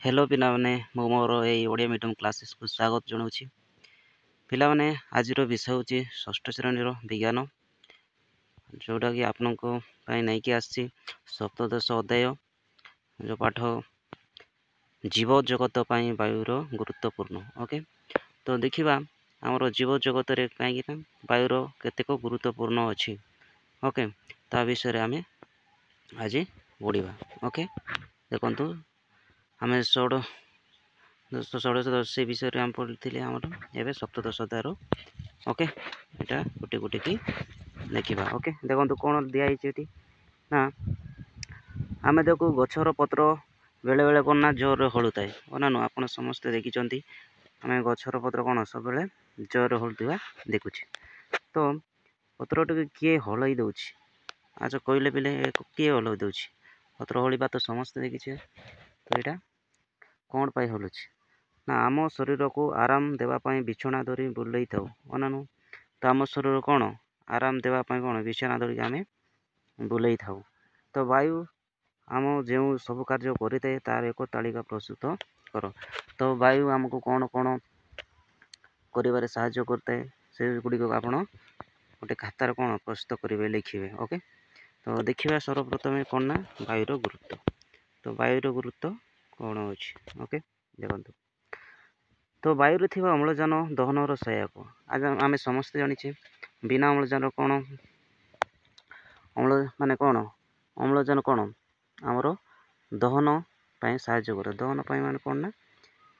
Hello पिलामाने मु मोर एई Odia medium classes को स्वागत जनाऊँगी। पिलामाने आजिर विषय होची षष्ठ श्रेणी विज्ञान जोटा कि आपन को नहीं कि आसी सप्तदश अध्याय जो पाठ जीव जगत वायुर गुरुत्वपूर्ण। ओके, तो देखिबा आमर जीव जगत रे कहीं वायुर केतेक गुरुत्वपूर्ण अच्छी। ओके, ता विषय आम आज पढ़ा। ओके, देखु आम षोड़श से विषय आम पढ़ी आम एवं सप्तदश अध्यायर। ओके, यहाँ गोटे गोटे की देखा। ओके, देखो कौन दिखाई ना आम देखू गचर पत्र बेले बेले कौन ना जोर हलु थाए अनानु आप समस्ते देखी आम गचर पत्र कौन सब बेले जोर हलुवा देखुचे। तो पत्र टी किए हलई दौर आज कहले पिले किए हलई दौर पत्र हलवा तो समस्ते देखीचे। तो यहाँ कौन पाई हलुची ना आम शरीर को आराम देवाई बिछना धरी बुले था अनानु। तो आम शरीर कौन आराम देवाई कौन बिछना धरिक आम बुले था। तो वायु आम जो सब कार्य करें तार एक तालिका प्रस्तुत कर। तो वायु आमको कौन कौन कर साहाय्य करता है से गुड़िक आप गोटे खातार कौन प्रस्तुत करेंगे लिखे। ओके, तो देखा सर्वप्रथम कौन ना वायुर गुरुत्व। तो वायुर गुरुत्व कौन अच्छी। ओके, देखो तो वायु थी अम्लजान दहन सहायक। आज आम समस्ते जाचे बिना अम्लजान कौन अम्ल माने कौन अम्लजान कौन आमर दहन पाई साहाय्य करे। दहन पाई माने कौन ना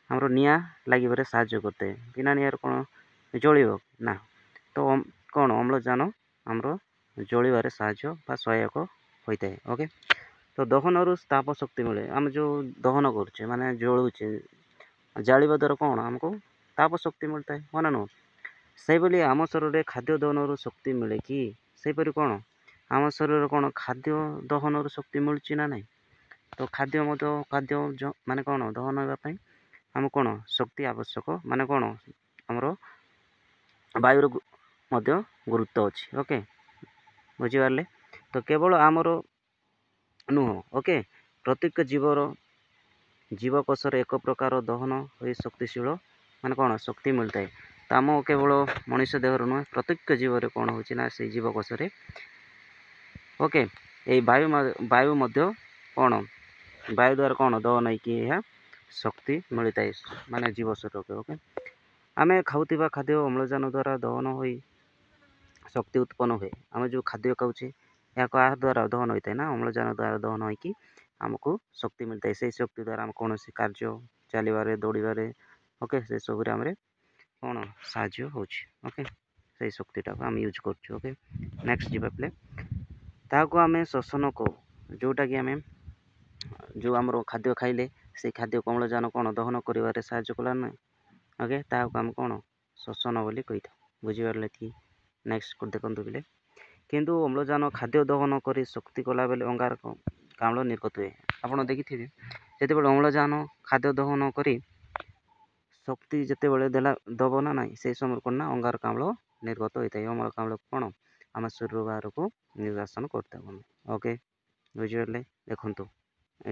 आमर निआ लगे साहाय्य करते। बिना निआर कौन जलिब ना। तो कौन अम्लजान आमर जलिबार साहाय्य बा सहायक होता है। ओके, तो दहन ताप शक्ति मिले आम जो दहन करुचे माने जलुचे जालिबा द्वारा कौन आमको ताप शक्ति मिलता है माना नुह। से बोली आम शरीर खाद्य दहन शक्ति मिले कि सेपरी कौन आम शरीर कौन खाद्य दहन शक्ति मिलूँ ना नहीं। तो खाद्य माने कौन दहन होगापी आम कौन शक्ति आवश्यक माने कौन आमर वायुर गुरुत्व अच्छी। ओके, बुझीपारे। तो केवल आमर नुह। ओके, प्रत्येक जीवकोश एक प्रकार दहन हो शक्तिशील माने कौन शक्ति मिलता है। तो आम केवल मनुष्य देहर नुह प्रत्येक जीव कौन होना से जीवकोश। ओके, ये वायु कौन वायु द्वारा कौन दहन हो शक्ति मिलता है माने जीव शरीर के। ओके, आम खाऊा खाद्य अम्लजान द्वारा दहन हो शक्ति उत्पन्न हुए। आम जो खाद्य खाऊे या क्या द्वारा दहन होता है ना अम्लजान द्वारा दहन होगी आमको शक्ति मिलता है। से शक्ति द्वारा आम कौन कार्य चलवे दौड़े। ओके, से सब कौन साहाय्य हो। ओके, से शक्तिटा आम यूज कर। ओके, नेक्स्ट जी पे ताकू आम श्वसन को जोटा कि आम जो आम खाद्य खाइले से खाद्य अम्लजान कौन दहन कर साहाय्य कला ना। ओके, ताकू आम कौन श्वसन बोली कही था। बुझीपारे कि नेक्स्ट देखो बोले किंतु अम्लजान खाद्य दहन कर शक्ति कला बेले अंगारकाम्ल निर्गत हुए। आप देखिए जिते बड़े अम्लजान खाद्य दहन कर शक्ति जिते बड़े दब ना ना से समय कौन ना अंगारकाम्ल निर्गत होता है। अंगारकाम्ल कौन आम शरीर बाहर को निर्वासन करता है। ओके, बुझीपारे। देखु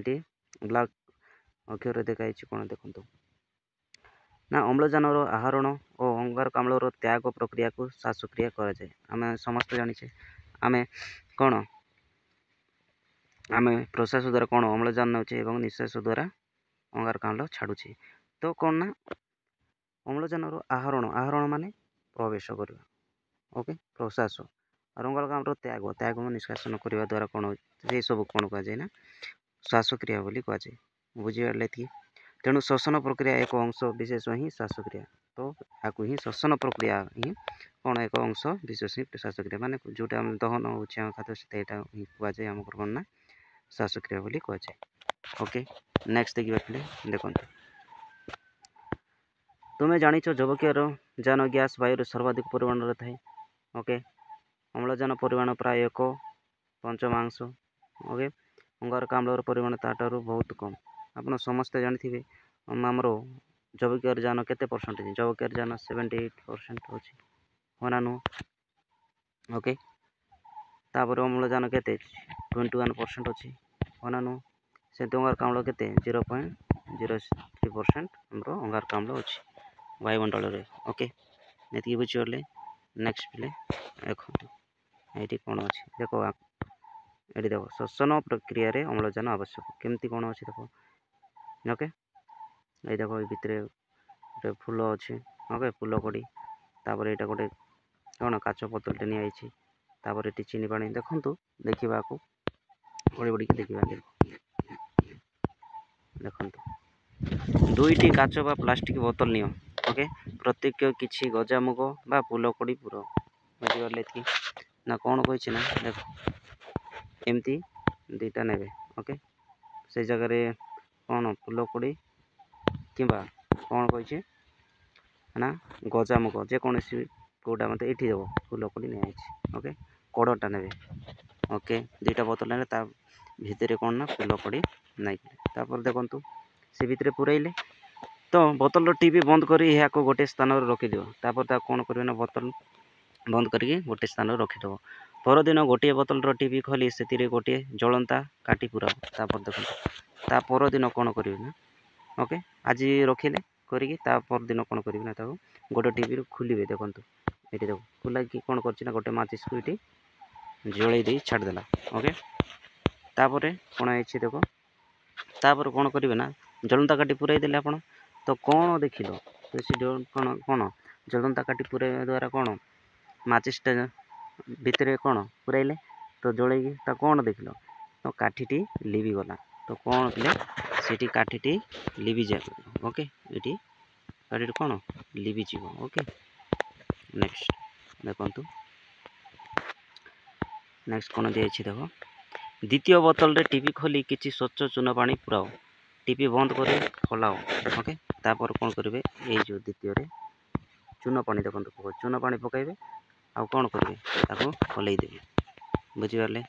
ये ब्लैक अक्षर देखाई कौन देखु ना अम्लजान आहरण और अंगारकाम्ल त्याग प्रक्रिया को श्वासक्रिया कराए। आम समस्त जाचे आम कौन आम प्रश्वास द्वारा कौन अम्लजान नौचे और निश्वास द्वारा अंगारकाम्ल छाड़ुचे। तो कौन ना अम्लजान आहरण आहरण माने प्रवेश करवा। ओके, प्रश्वास और अंगारकाम्ल त्याग त्याग निष्कासन करने द्वारा कौन ये सब कौन कहुए ना श्वासक्रिया बोली कहुए। बुझीपारे कि तेणु श्वसन प्रक्रिया एक अंश विशेष ही श्वासक्रिया। तो आपको ही श्वसन प्रक्रिया ही कौन एक अंश विशेष ही श्वासक्रिया माने जोटा दहन हो खाद्य से कहुए आम कौन ना श्वासक्रिया बोली कहुए। ओके, नेक्स्ट देखिए देखो तुम्हें जानिच जबकीय जान गैस वायु सर्वाधिक परिमाण थाए। ओके, अम्लजान परिमाण प्राय 1/5। ओके, अंगारकाम्ल परिमाण ताठार बहुत कम। आप समस्ते जानी आमर जबकीय जान केते परसेंटेज जबकीय जान 78% अच्छी होना नुह। ओके, तापर अम्लजान केते 21% अच्छी होना नुह। से अंगारकाम्ल केते 0.9 0.03% ଆମର ଅଙ୍ଗାରକାମ୍ଳ ଅଛି ବାୟୁମଣ୍ଡଳରେ। ଓକେ, ଏତିକି ବୁଝିଗଲେ। ନେକ୍ସଟ ପିଲେ ଦେଖନ୍ତୁ ଏଇଠି କ'ଣ ଅଛି ଦେଖ, ଏଠି ଦେଖ ଶ୍ୱସନ ପ୍ରକ୍ରିୟାରେ ଅମ୍ଳଜାନ ଆବଶ୍ୟକ। କେମିତି କ'ଣ ଅଛି ଦେଖ। ଓକେ, ଏଇ ଦେଖ ଏଇ ଭିତରେ ଗୋଟେ ଫୁଲ ଅଛି। ଓକେ, ଫୁଲ କଡ଼ି, ତାପରେ ଏଇଟା ଗୋଟେ କ'ଣ କାଚ ବୋତଲଟେ ନିଆଯାଇଛି, ତାପରେ ଏଠି ଚିନି ପାଣି। ଦେଖନ୍ତୁ, ଦେଖିବାକୁ ପଡ଼ିକି ଦେଖିବା। ଦେଖନ୍ତୁ 2ଟି କାଚ ବା ପ୍ଲାଷ୍ଟିକ ବୋତଲ ନିଅ। ଓକେ, ପ୍ରତ୍ୟେକ କିଛି ଗଜାମୁଗ ବା ଫୁଲ କଡ଼ି ପୁର। ବୁଝିପାରିଲେ ଏତିକି ନା? କ'ଣ କହିଛି ନା ଦେଖ, ଏମିତି 2ଟା ନେବେ। ଓକେ, ସେ ଜାଗାରେ କ'ଣ ଫୁଲ କଡ଼ି କିମ୍ବା କ'ଣ କହିଛି ନା ଗଜାମୁଗ, ଯେକୌଣସି କେଉଁଟା ମୋତେ ଏଇଠି ଦେବ। ଫୁଲ କଡ଼ି ନିଆଯାଇଛି। ଓକେ, କଡ଼ଟା ନେବେ। ଓକେ, 2ଟା ବୋତଲ ନେଲେ, ତା ଭିତରେ କ'ଣ ନା ଫୁଲ କଡ଼ି ନାଇଥିଲେ। ତାପରେ ଦେଖନ୍ତୁ ସେ ଭିତରେ ପୁରାଇଲେ, ତ ବୋତଲର ଟିପି ବନ୍ଦ କରି ଏହାକୁ ଗୋଟିଏ ସ୍ଥାନରେ ରଖିଦିଅ। ତାପରେ ତାକୁ କ'ଣ କରିବେ ନା ବୋତଲ ବନ୍ଦ କରିକି ଗୋଟିଏ ସ୍ଥାନରେ ରଖିଦେବ। ପରଦିନ ଗୋଟିଏ ବୋତଲର ଟିପି ଖୋଲି ସେଥିରେ ଗୋଟିଏ ଜଳନ୍ତା କାଠି ପୁରାଅ। ତାପରେ ଦେଖନ୍ତୁ ତା ପରଦିନ କ'ଣ କରିବେ ନା, ଓକେ, ଆଜି ରଖିଲେ କରିକି ତା ପରଦିନ କ'ଣ କରିବେ ନା ତାକୁ ଗୋଟେ ଟିଭିରୁ ଖୋଲିବେ। ଦେଖନ୍ତୁ ଏଠି ଦେଖ, ଖୋଲାକି କ'ଣ କରିଛି ନା ଗୋଟେ ମାଚିସ୍କୁ ଏଠି ଜଳେଇ ଦେଇ ଛାଡ଼ିଦେଲା। ଓକେ, ତାପରେ କ'ଣ ହେଇଛି ଦେଖ, ତାପରେ କ'ଣ କରିବେ ନା ଜଳନ୍ତା କାଠି ପୁରାଇ ଦେଲେ ଆପଣ। ତ କ'ଣ ଦେଖିଲ, ତ ସେ କ'ଣ ଜଳନ୍ତା କାଠି ପୁରାଇବା ଦ୍ୱାରା କ'ଣ ମାଚିସ୍ଟା ଭିତରେ କ'ଣ ପୁରାଇଲେ, ତ ଜଳେଇକି ତା କ'ଣ ଦେଖିଲ, ତ କାଠିଟି ଲିଭିଗଲା। ତ କ'ଣ ପିଲେ ସେଠି କାଠିଟି ଲିଭିଯାଏ। ଓକେ, ଏଠି କାଠିଟି କ'ଣ ଲିଭିଯିବ। ଓକେ, ନେକ୍ସଟ ଦେଖନ୍ତୁ, ନେକ୍ସଟ କ'ଣ ଦିଆଯାଇଛି ଦେଖ। ଦ୍ୱିତୀୟ ବୋତଲରେ ଟିପି ଖୋଲି କିଛି ସ୍ୱଚ୍ଛ ଚୂନ ପାଣି ପୁରାଅ। ଟିପି ବନ୍ଦ କରି ଖୋଲାଅ। ଓକେ, ତାପରେ କ'ଣ କରିବେ, ଏଇ ଯେଉଁ ଦ୍ୱିତୀୟରେ ଚୂନ ପାଣି ଦେଖନ୍ତୁ, ଚୂନ ପାଣି ପକାଇବେ, ଆଉ କ'ଣ କରିବେ ତାକୁ ହଲେଇ ଦେବେ। ବୁଝିପାରିଲେ?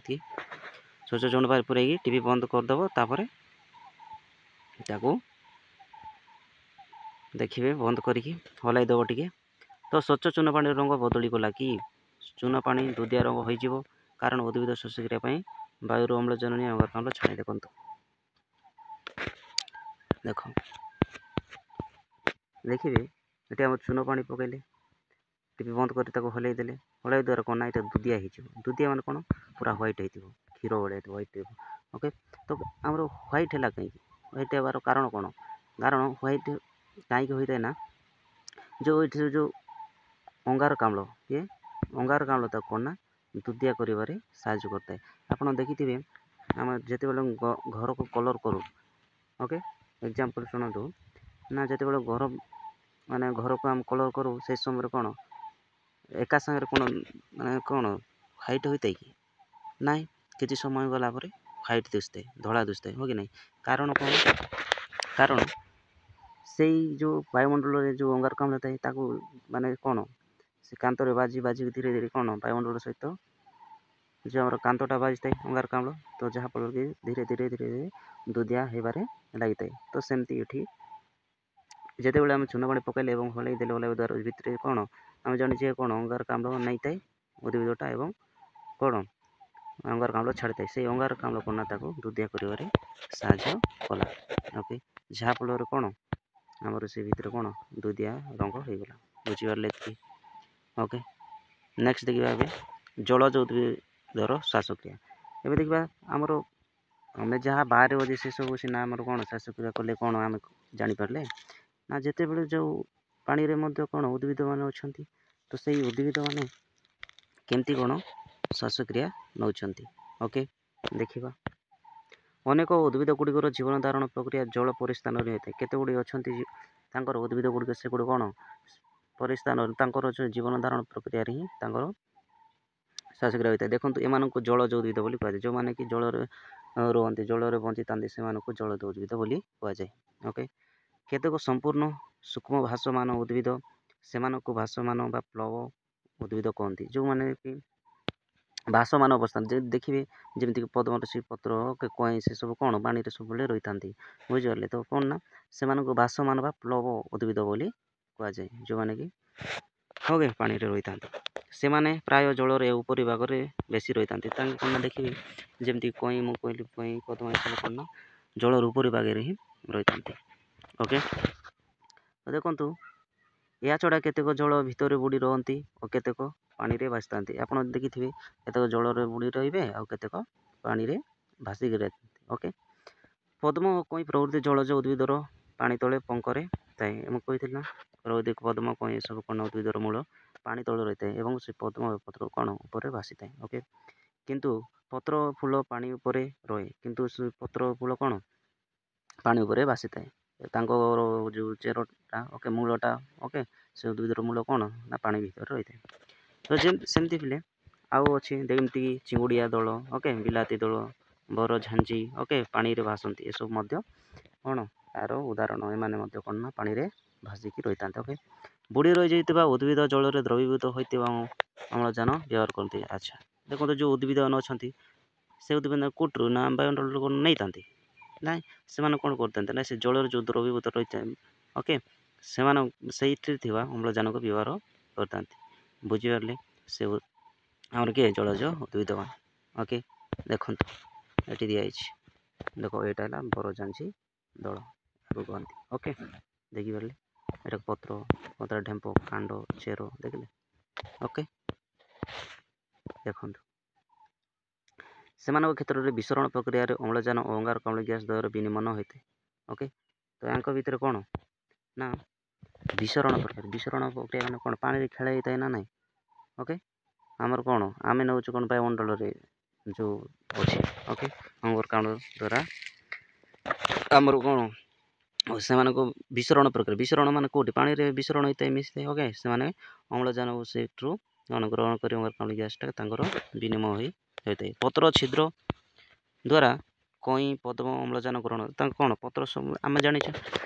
କି ସ୍ୱଚ୍ଛ ଚୂନ ପାଣି ପୁରାଇକି ଟିପି ବନ୍ଦ କରିଦେବ। ତାପରେ ତାକୁ ଦେଖିବେ ବନ୍ଦ କରିକି ହଲାଇ ଦେବ ଟିକେ। ତ ସ୍ୱଚ୍ଛ ଚୂନ ପାଣିର ରଙ୍ଗ ବଦଳିଗଲା କି? ଚୂନ ପାଣି ଦୁଧିଆ ରଙ୍ଗ ହୋଇଯିବ, କାରଣ ଉଦ୍ଭିଦ ଶ୍ୱାସକ୍ରିୟା ପାଇଁ ବାୟୁରୁ ଅମ୍ଳଜାନ ନେଇ ଅଙ୍ଗାରକାମ୍ଳ ଛାଡ଼େ। ଦେଖନ୍ତୁ, ଦେଖ ଦେଖିବେ ଏଠି ଆମର ଚୂନ ପାଣି ପକାଇଲେ, ଟିପି ବନ୍ଦ କରି ତାକୁ ହଲେଇ ଦେଲେ। ହଲେଇ ଦ୍ୱାରା କ'ଣ ନା ଏଇଟା ଦୁଧିଆ ହେଇଯିବ। ଦୁଧିଆ ମାନେ କ'ଣ ପୁରା ହ୍ୱାଇଟ୍ ହେଇଥିବ, କ୍ଷୀର ଭଳିଆ ହ୍ୱାଇଟ୍ ହେଇଥିବ। ଓକେ, ତ ଆମର ହ୍ୱାଇଟ୍ ହେଲା କାହିଁକି? ହ୍ୱାଇଟ୍ ହେବାର କାରଣ କ'ଣ? କାରଣ ହ୍ୱାଇଟ୍ କାହିଁକି ହୋଇଥାଏ ନା, ଯେଉଁ ଏଠିରେ ଯେଉଁ ଅଙ୍ଗାରକାମ୍ଳ, ଅଙ୍ଗାରକାମ୍ଳ ତାକୁ କ'ଣ ନା ଦୁଧିଆ କରିବାରେ ସାହାଯ୍ୟ କରିଥାଏ। ଆପଣ ଦେଖିଥିବେ ଆମେ ଯେତେବେଳେ ଘରକୁ କଲର୍ କରୁ, ଓକେ, ଏକ୍ଜାମ୍ପଲ୍ ଶୁଣନ୍ତୁ ନା, ଯେତେବେଳେ ଘରକୁ ଆମେ କଲର୍ କରୁ, ସେଇ ସମୟରେ କ'ଣ ଏକା ସାଙ୍ଗରେ କ'ଣ ହ୍ୱାଇଟ୍ ହୋଇଥାଏ କି? ନାଇଁ, କିଛି ସମୟ ଗଲା ପରେ ହ୍ୱାଇଟ୍ ଦିଶିଥାଏ, ଧଳା ଦିଶିଥାଏ, ହଁ କି ନାହିଁ? କାରଣ କ'ଣ? କାରଣ ସେଇ ଯେଉଁ ବାୟୁମଣ୍ଡଳରେ ଯେଉଁ ଅଙ୍ଗାରକାମ୍ଳ ଥାଏ, ତାକୁ କ'ଣ ସେ କାନ୍ଥରେ ବାଜିକି ଧୀରେ ଧୀରେ କ'ଣ ବାୟୁମଣ୍ଡଳ ସହିତ ଯେଉଁ ଆମର କାନ୍ଥଟା ବାଜିଥାଏ ଅଙ୍ଗାରକାମ୍ଳ, ତ ଯାହାଫଳରେ କି ଧୀରେ ଧୀରେ ଦୁଧିଆ ହେବାରେ ଲାଗିଥାଏ। ତ ସେମିତି ଏଠି ଯେତେବେଳେ ଆମେ ଚୂନ ପାଣି ପକାଇଲେ ଏବଂ ହଲେଇ ଦେଲେ, ହଲେଇବା ଦ୍ୱାରା ଭିତରେ କ'ଣ ଆମେ ଜାଣିଛେ କ'ଣ ଅଙ୍ଗାରକାମ୍ଳ ନେଇଥାଏ ଉଦ୍ଭିଦଟା, ଏବଂ କ'ଣ ଅଙ୍ଗାରକାମ୍ଳ ଛାଡ଼ିଥାଏ। ସେଇ ଅଙ୍ଗାରକାମ୍ଳ କ'ଣ ନା ତାକୁ ଦୁଧିଆ କରିବାରେ ସାହାଯ୍ୟ କଲା। ଓକେ, ଯାହାଫଳରେ କ'ଣ ଆମର ସେ ଭିତରେ କ'ଣ ଦୁଧିଆ ରଙ୍ଗ ହୋଇଗଲା। ବୁଝିପାରିଲେ କି? ଓକେ, ନେକ୍ସଟ ଦେଖିବା ଏବେ ଜଳଜ ଉଦ୍ଭିଦର ଶ୍ୱାସକ୍ରିୟା। ଏବେ ଦେଖିବା ଆମେ ଯାହା ବାହାରେ ଅଛି ସେସବୁ ସିନା ଆମର କ'ଣ ଶ୍ୱାସକ୍ରିୟା କଲେ କ'ଣ ଆମେ ଜାଣିପାରିଲେ ନା, ଯେତେବେଳେ ଯେଉଁ ପାଣିରେ ମଧ୍ୟ କ'ଣ ଉଦ୍ଭିଦମାନେ ଅଛନ୍ତି, ତ ସେଇ ଉଦ୍ଭିଦମାନେ କେମିତି କ'ଣ ଶ୍ୱାସକ୍ରିୟା ନେଉଛନ୍ତି। ଓକେ, ଦେଖିବା। ଅନେକ ଉଦ୍ଭିଦ ଗୁଡ଼ିକର ଜୀବନ ଧାରଣ ପ୍ରକ୍ରିୟା ଜଳ ପରିସ୍ଥାନରେ ହୋଇଥାଏ। କେତେ ଗୁଡ଼ିଏ ଅଛନ୍ତି ତାଙ୍କର ଉଦ୍ଭିଦ ଗୁଡ଼ିକ, ସେଗୁଡ଼ିକ କ'ଣ ପରିସ୍ଥାନ, ତାଙ୍କର ଯେଉଁ ଜୀବନ ଧାରଣ ପ୍ରକ୍ରିୟାରେ ହିଁ ତାଙ୍କର ଶ୍ୱାସକ୍ରିୟା ହୋଇଥାଏ। ଦେଖନ୍ତୁ, ଏମାନଙ୍କୁ ଜଳଜ ଉଦ୍ଭିଦ ବୋଲି କୁହାଯାଏ। ଯେଉଁମାନେ କି ଜଳରେ ରୁହନ୍ତି, ଜଳରେ ବଞ୍ଚିଥାନ୍ତି, ସେମାନଙ୍କୁ ଜଳଜ ଉଦ୍ଭିଦ ବୋଲି କୁହାଯାଏ। ଓକେ, କେତେକ ସମ୍ପୂର୍ଣ୍ଣ ସୂକ୍ଷ୍ମ ଭାସମାନ ଉଦ୍ଭିଦ, ସେମାନଙ୍କୁ ଭାସମାନ ବା ପ୍ଲବ ଉଦ୍ଭିଦ କହନ୍ତି। ଯେଉଁମାନେ କି ଭାସମାନ ଅବସ୍ଥାନ, ଦେଖିବେ ଯେମିତିକି ପଦ୍ମରାଶି ପତ୍ର, କଇଁ, ସେସବୁ କ'ଣ ପାଣିରେ ସବୁବେଳେ ରହିଥାନ୍ତି। ବୁଝିପାରିଲେ? ତ କ'ଣ ନା ସେମାନଙ୍କୁ ଭାସମାନ ବା ପ୍ଲବ ଉଦ୍ଭିଦ ବୋଲି କୁହାଯାଏ, ଯେଉଁମାନେ କି ପାଣିରେ ରହିଥାନ୍ତି। ସେମାନେ ପ୍ରାୟ ଜଳର ଉପରି ଭାଗରେ ବେଶୀ ରହିଥାନ୍ତି। ତାଙ୍କୁ କ'ଣ ନା ଦେଖିବେ ଯେମିତି କଇଁ, ମୁଁ କହିଲି କଇଁ, ପଦ୍ମରାଶି କ'ଣ ନା ଜଳର ଉପରି ଭାଗରେ ହିଁ ରହିଥାନ୍ତି। ଓକେ, ତ ଦେଖନ୍ତୁ ଏହା ଛଡ଼ା କେତେକ ଜଳ ଭିତରେ ବୁଡ଼ି ରହନ୍ତି ଓ କେତେକ ପାଣିରେ ଭାସିଥାନ୍ତି। ଆପଣ ଦେଖିଥିବେ କେତେକ ଜଳରେ ବୁଡ଼ି ରହିବେ ଆଉ କେତେକ ପାଣିରେ ଭାସିକି ରହିଥାନ୍ତି। ଓକେ, ପଦ୍ମ ଓ କଇଁ ପ୍ରଭୃତି ଜଳଜ ଉଦ୍ଭିଦର ପାଣି ତଳେ ପଙ୍କରେ ଥାଏ। ମୁଁ କହିଥିଲି ନା ପଦ୍ମ କଇଁ ଏସବୁ କ'ଣ ଉଦ୍ଭିଦର ମୂଳ ପାଣି ତଳେ ରହିଥାଏ ଏବଂ ସେ ପଦ୍ମ ପତ୍ର କ'ଣ ଉପରେ ଭାସିଥାଏ। ଓକେ, କିନ୍ତୁ ପତ୍ର ଫୁଲ ପାଣି ଉପରେ ରହେ, କିନ୍ତୁ ସେ ପତ୍ର ଫୁଲ କ'ଣ ପାଣି ଉପରେ ଭାସିଥାଏ। ତାଙ୍କର ଯେଉଁ ଚେରଟା ଓକେ ମୂଳଟା ଓକେ ସେ ଉଦ୍ଭିଦର ମୂଳ କ'ଣ ନା ପାଣି ଭିତରେ ରହିଥାଏ। ତ ସେମିତି ପିଲେ ଆଉ ଅଛି ଯେମିତିକି ଚିଙ୍ଗୁଡ଼ିଆ ଦଳ ଓକେ ବିଲାତି ଦଳ ବର ଝାଞ୍ଜି ଓକେ ପାଣିରେ ଭାସନ୍ତି। ଏସବୁ ମଧ୍ୟ କ'ଣ ଏହାର ଉଦାହରଣ। ଏମାନେ ମଧ୍ୟ କ'ଣ ନା ପାଣିରେ ଭାସିକି ରହିଥାନ୍ତି। ଓକେ, ବୁଡ଼ି ରହିଯାଇଥିବା ଉଦ୍ଭିଦ ଜଳରେ ଦ୍ରବୀଭୂତ ହୋଇଥିବା ଅମ୍ଳଜାନ ବ୍ୟବହାର କରନ୍ତି। ଆଚ୍ଛା, ଦେଖନ୍ତୁ ଯେଉଁ ଉଦ୍ଭିଦମାନେ ଅଛନ୍ତି ସେ ଉଦ୍ଭିଦ କୋଉଠୁ ନା ବାୟୁମଣ୍ଡଳରୁ ନେଇଥାନ୍ତି ନାଇଁ, ସେମାନେ କ'ଣ କରିଥାନ୍ତି ନା ସେ ଜଳରେ ଯେଉଁ ଦ୍ରବୀଭୂତ ରହିଥାଏ ଓକେ ସେମାନେ ସେଇଥିରେ ଥିବା ଅମ୍ଳଜାନକୁ ବ୍ୟବହାର କରିଥାନ୍ତି। ବୁଝିପାରିଲେ, ସେ ଆମର କିଏ ଜଳଜ ଉଦ୍ଭିଦମାନେ। ଓକେ, ଦେଖନ୍ତୁ ଏଠି ଦିଆଯାଇଛି, ଦେଖ ଏଇଟା ହେଲା ବରଝାଞ୍ଜି ଦଳ କୁହନ୍ତି। ଓକେ, ଦେଖିପାରିଲେ ଏଇଟା ପତ୍ର ଢେମ୍ପ କାଣ୍ଡ ଚେର ଦେଖିଲେ। ଓକେ, ଦେଖନ୍ତୁ ସେମାନଙ୍କ କ୍ଷେତ୍ରରେ ବିଶରଣ ପ୍ରକ୍ରିୟାରେ ଅମ୍ଳଜାନ ଓ ଅଙ୍ଗାରକାମ୍ଳ ଗ୍ୟାସ୍ ଦ୍ୱାରା ବିନିମୟ ହୋଇଥାଏ। ଓକେ, ତ ୟାଙ୍କ ଭିତରେ କ'ଣ ନା ବିଶରଣ ପ୍ରକ୍ରିୟା ମାନେ କ'ଣ ପାଣିରେ ଖେଳା ହେଇଥାଏ ନା ନାହିଁ। ଓକେ, ଆମର କ'ଣ ଆମେ ନେଉଛୁ କ'ଣ ବାୟୁମଣ୍ଡଳରେ ଯେଉଁ ଅଛି ଓକେ ଅଙ୍ଗାରକାମ୍ଳ ଦ୍ୱାରା ଆମର କ'ଣ ସେମାନଙ୍କ ବିଶରଣ ପ୍ରକ୍ରିୟା ମାନେ କେଉଁଠି ପାଣିରେ ବିଶରଣ ହୋଇଥାଏ ମିଶିଥାଏ। ଓକେ, ସେମାନେ ଅମ୍ଳଜାନ ସେଇଠୁ ଗ୍ରହଣ କରି ଅଙ୍ଗାରକାମ୍ଳ ଗ୍ୟାସ୍ଟା ତାଙ୍କର ବିନିମୟ ହୋଇଥାଏ। ପତ୍ର ଛିଦ୍ର ଦ୍ୱାରା କଇଁ ପଦ୍ମ ଅମ୍ଳଜାନ ଗ୍ରହଣ ତାଙ୍କ କ'ଣ ପତ୍ର ସବୁ ଆମେ ଜାଣିଛୁ